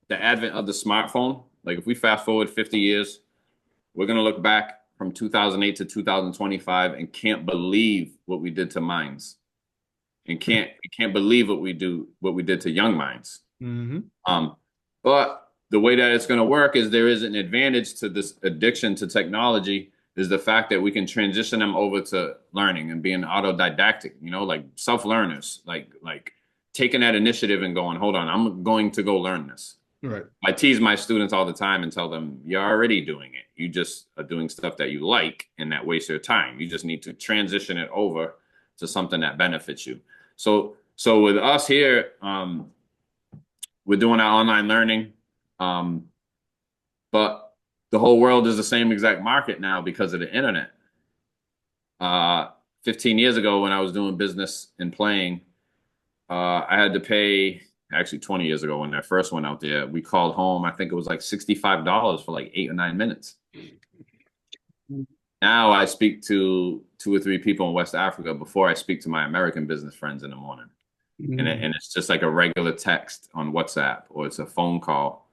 the advent of the smartphone, like if we fast forward 50 years, we're going to look back from 2008 to 2025 and can't believe what we did to minds, and can't believe what we did to young minds. But the way that it's going to work is there is an advantage to this addiction to technology, is the fact that we can transition them over to learning and being autodidactic, like self-learners, like taking that initiative and going, hold on, I'm going to go learn this. Right. I tease my students all the time and tell them, you're already doing it. You just are doing stuff that you like and that wastes your time. You just need to transition it over to something that benefits you. So with us here, we're doing our online learning, but the whole world is the same exact market now because of the internet. 15 years ago, when I was doing business and playing, I had to pay, actually 20 years ago when I first went out there, we called home, I think it was like $65 for like 8 or 9 minutes. Now I speak to 2 or 3 people in West Africa before I speak to my American business friends in the morning. And it's just like a regular text on WhatsApp, or it's a phone call,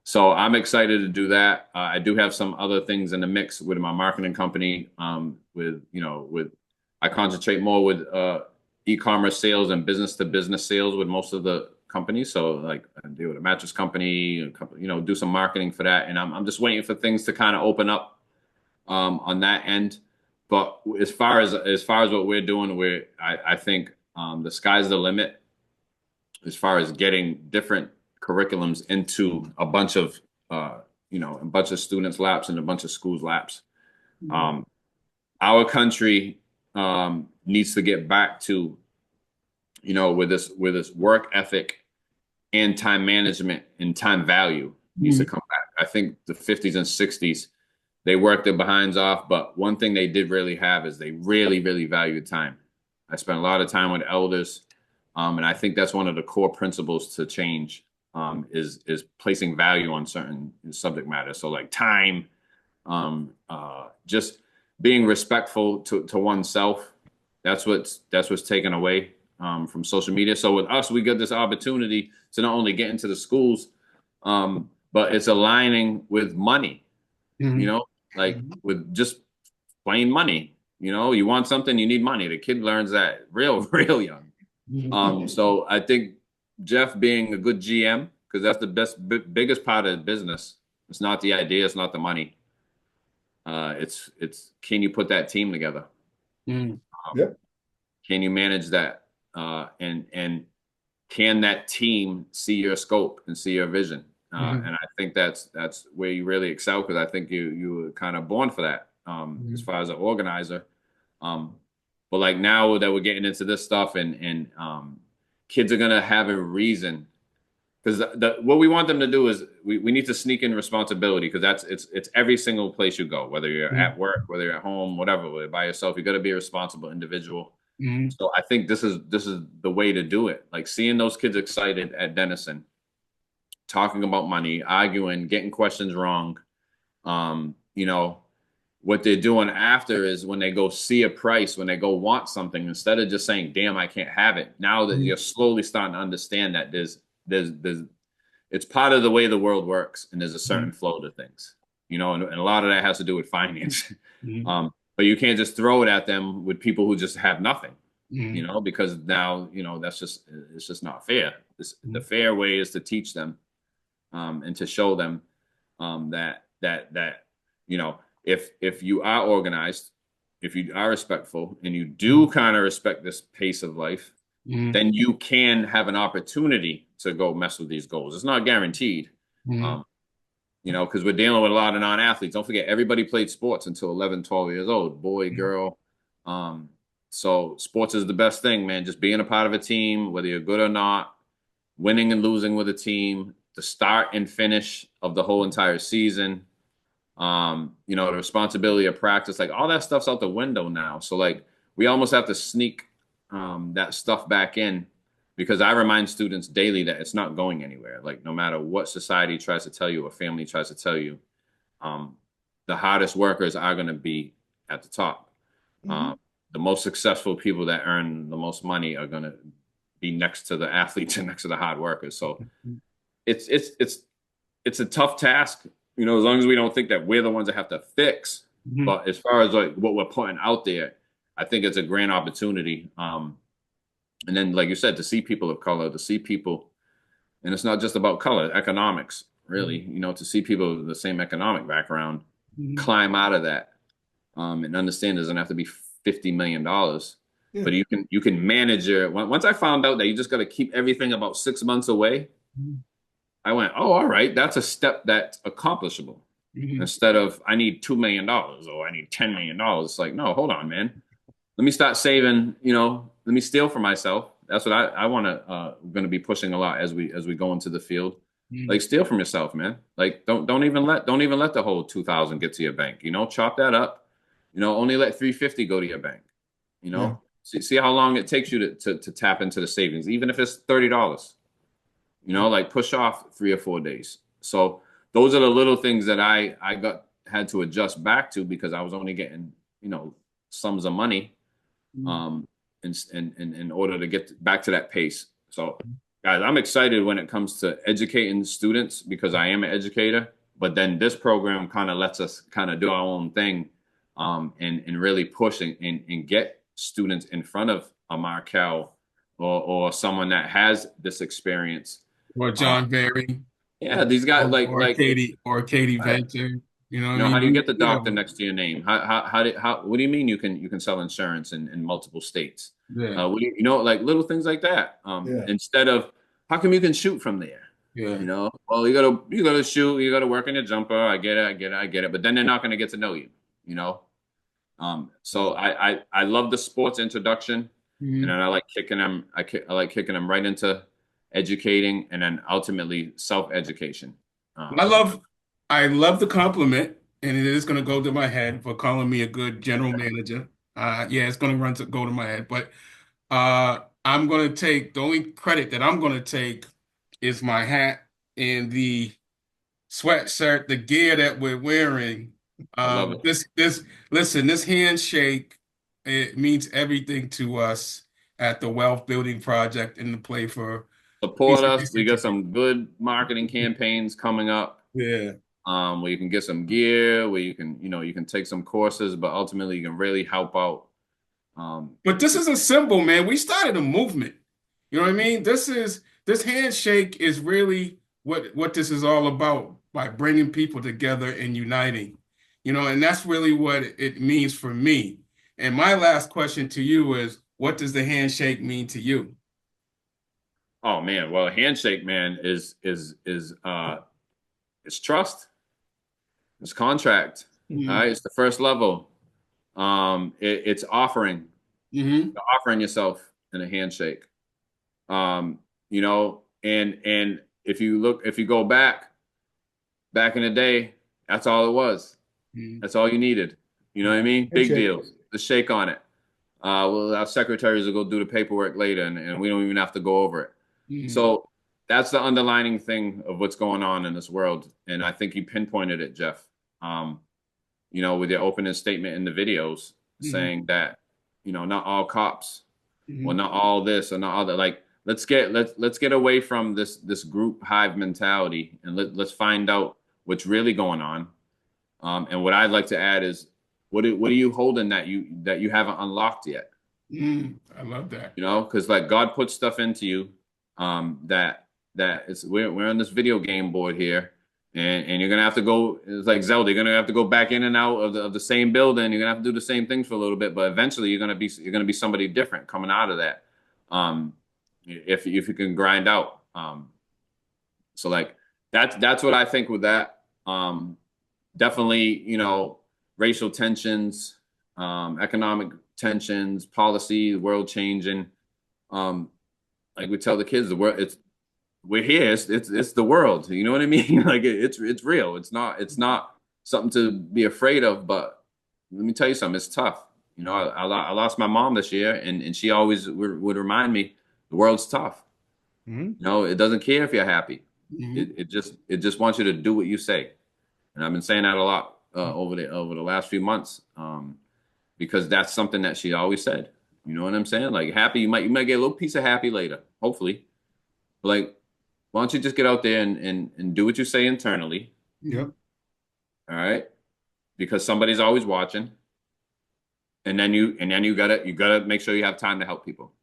So I'm excited to do that. I do have some other things in the mix with my marketing company. I concentrate more with e-commerce sales and business to business sales with most of the companies. So like I deal with a mattress company, do some marketing for that. And I'm just waiting for things to kind of open up on that end. But as far as what we're doing, I think the sky's the limit as far as getting different curriculums into a bunch of students' laps and a bunch of schools' laps. Our country needs to get back to, with this work ethic and time management and time value needs to come back. I think the 50s and 60s, they worked their behinds off, but one thing they did really have is they really, really valued time. I spent a lot of time with elders, and I think that's one of the core principles to change, is placing value on certain subject matter. So like time, just being respectful to oneself. That's what's taken away from social media. So with us, we get this opportunity to not only get into the schools, but it's aligning with money. With just plain money. You want something, you need money. The kid learns that real young. So I think Jeff being a good GM, because that's the biggest part of the business. It's not the idea, it's not the money. It's can you put that team together? Yep. Can you manage that? And can that team see your scope and see your vision? And I think that's where you really excel, because I think you were kind of born for that, as far as an organizer. But like now that we're getting into this stuff, and kids are gonna have a reason, because what we want them to do is we need to sneak in responsibility, because it's every single place you go, whether you're at work, whether you're at home, whatever, whether by yourself, you got to be a responsible individual. So I think this is the way to do it. Like seeing those kids excited at Denison, talking about money, arguing, getting questions wrong. What they're doing after is when they go see a price, when they go want something, instead of just saying, damn, I can't have it. Now that you're slowly starting to understand that it's part of the way the world works, and there's a certain flow to things, and a lot of that has to do with finance. But you can't just throw it at them with people who just have nothing. you Mhm. know, because now, you know, it's just not fair. The Mhm. fair way is to teach them, and to show them, that, you know, if you are organized, if you are respectful, and you do kind of respect this pace of life, Mhm. then you can have an opportunity to go mess with these goals. It's not guaranteed. Mhm. Um, you know, because we're dealing with a lot of non-athletes. Don't forget, everybody played sports until 11, 12 years old, boy, girl. Um, so sports is the best thing, man. Just being a part of a team, whether you're good or not, winning and losing with a team, the start and finish of the whole entire season. You know, the responsibility of practice, like all that stuff's out the window now. So like we almost have to sneak that stuff back in, because I remind students daily that it's not going anywhere. Like no matter what society tries to tell you or family tries to tell you, um, the hardest workers are going to be at the top. Mhm. Um, the most successful people that earn the most money are going to be next to the athletes and next to the hard workers. So it's a tough task, you know, as long as we don't think that we're the ones that have to fix. Mhm. But as far as like what we're putting out there, I think it's a grand opportunity. And then, like you said, to see people of color, to see people, and it's not just about color, economics, really, you know, to see people with the same economic background Mhm. climb out of that, and understand it doesn't have to be $50 million, Yeah. but you can manage your. Once I found out that you just got to keep everything about 6 months away, Mhm. I went, oh, all right, that's a step that's accomplishable. Mhm. Instead of I need $2 million or I need $10 million. It's like, no, hold on, man. Let me start saving. You know, let me steal for myself. That's what I want to going to be pushing a lot as we go into the field. Mhm. Like steal from yourself, man. Like don't even let the whole 2,000 get to your bank. You know, chop that up. You know, only let 350 go to your bank. You Yeah. know, see how long it takes you to tap into the savings, even if it's $30. You know, like push off 3 or 4 days. So those are the little things that I got had to adjust back to, because I was only getting, you know, sums of money, Mhm. um in order to get back to that pace. So guys, I'm excited when it comes to educating students, because I am an educator, but then this program kind of lets us kind of do our own thing, and really push and get students in front of a Markel, or someone that has this experience. Or uh, John Berry, yeah, these guys or Katie I- Venter. You know what I you know, how mean? do you get the We have doctor next to your name? How what do you mean you can sell insurance in multiple states? yeah, What do you know, like little things like that. Yeah. Instead of how come you can shoot from there? yeah. You know, well, you gotta shoot, you gotta work on your jumper. I get it. But then they're not gonna get to know you, you know? So I love the sports introduction, and Mhm. then I like kicking them. I like kicking them right into educating, and then ultimately self-education. I Um, love I love the compliment, and it is going to go to my head for calling me a good general manager. Yeah, it's going to go to my head, but I'm going to take the only credit that I'm going to take is my hat and the sweatshirt, the gear that we're wearing. I love it. Listen, this handshake, it means everything to us at the Wealth Building Project in the play for Support us. We got PCDC. some good marketing campaigns coming up, Yeah. where you can get some gear, where you can take some courses, but ultimately you can really help out. Um, But this is a symbol, man. We started a movement. You know what I mean? This handshake is really what this is all about by bringing people together and uniting. You know, and that's really what it means for me. And my last question to you is, what does the handshake mean to you? oh man, well, handshake, man, it's trust, it's contract. All Hmm. right, it's the first level. It's offering, Hmm. offering yourself in a handshake. Um, you know, and if you go back in the day, that's all it was. Hmm. That's all you needed. You know what I mean? Big Handshake. deals. The shake on it. Well, our secretaries will go do the paperwork later, and we don't even have to go over it. Hmm. So that's the underlining thing of what's going on in this world. And I think you pinpointed it, Jeff. Um, you know, with your opening statement in the videos Hmm. saying that, not all cops, well, Hmm. not all this or not all that. Like, let's get away from this group hive mentality, and let's find out what's really going on. And what I'd like to add is, what are you holding that you haven't unlocked yet? I love that. You know, because like God puts stuff into you, that it's we're on this video game board here, and you're gonna have to go. It's like Zelda. You're gonna have to go back in and out of the same building. You're gonna have to do the same things for a little bit, but eventually you're gonna be somebody different coming out of that. If you can grind out. So like that's what I think with that. Definitely, you know, racial tensions, economic tensions, policy, the world changing. Um, like we tell the kids, the world, we're here. It's the world. You know what I mean? Like it's real. It's not something to be afraid of. But let me tell you something. It's tough. You know, I lost my mom this year, and she always would remind me, the world's tough. Mhm. You know, it doesn't care if you're happy. Mhm. It just wants you to do what you say. And I've been saying that a lot over the last few months, because that's something that she always said. You know what I'm saying? Like happy, you might get a little piece of happy later, hopefully. But like, why don't you just get out there and do what you say internally, Yep. all right? Because somebody's always watching, and then you gotta make sure you have time to help people.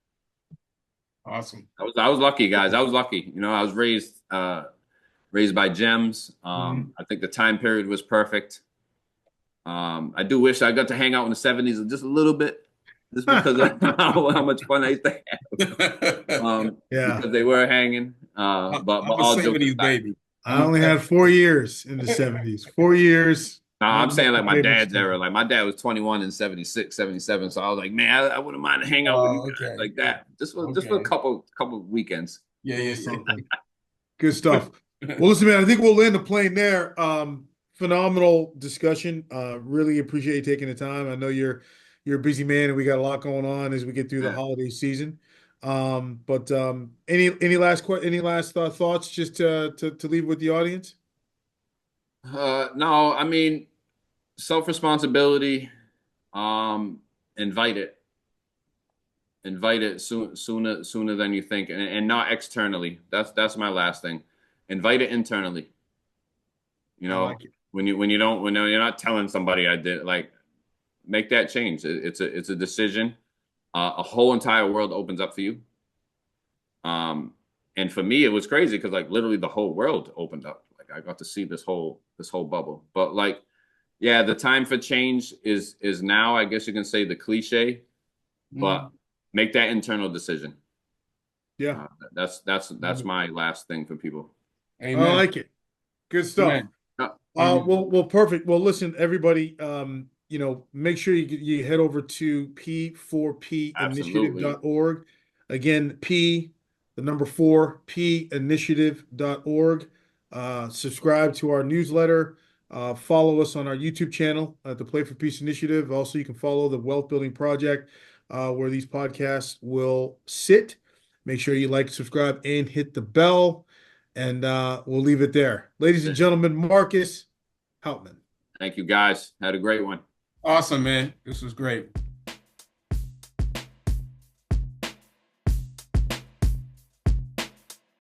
Awesome. I was lucky, guys. I was lucky. You know, I was raised by gems. I think the time period was perfect. I do wish I got to hang out in the 70s just a little bit, just because of how much fun I used to have, Yeah. because they were hanging. But I'm a all jokes 70s aside, baby. I only had 4 years in the 70s. 4 years. no, I'm saying like my Played much dad's time. era. Like my dad was 21 in 76, 77. So I was like, man, I wouldn't mind to hang out with you Oh, guys okay. like that, just for a Okay. couple weekends. Yeah, Little yeah, something. Good stuff. Well, listen, man, I think we'll land the plane there. Phenomenal discussion. Really appreciate you taking the time. I know you're a busy man and we got a lot going on as we get through the Yeah. holiday season. But any last thoughts just to leave with the audience? No, I mean, self-responsibility. Um, invite it. Invite it sooner than you think, and not externally. That's my last thing. Invite it internally. You I know, like it. when you're not telling somebody I did, like, make that change. It's a decision. A whole entire world opens up for you. Um, and for me, it was crazy because like literally the whole world opened up. Like I got to see this whole bubble. But like, yeah, the time for change is now. I guess you can say the cliche, but Mhm. make that internal decision. Yeah, Uh, that's my last thing for people. I Amen. like it. Good stuff. Amen. Uh, Amen. Well, perfect. Well, listen, everybody, make sure you head over to Absolutely. p4pinitiative.org. Again, the number 4, pinitiative.org. Subscribe to our newsletter. Follow us on our YouTube channel at the Play for Peace Initiative. Also, you can follow the Wealth Building Project, where these podcasts will sit. Make sure you like, subscribe, and hit the bell. And we'll leave it there. Ladies and gentlemen, Marques Houtman. Thank you, guys. Had a great one. Awesome, man. This was great.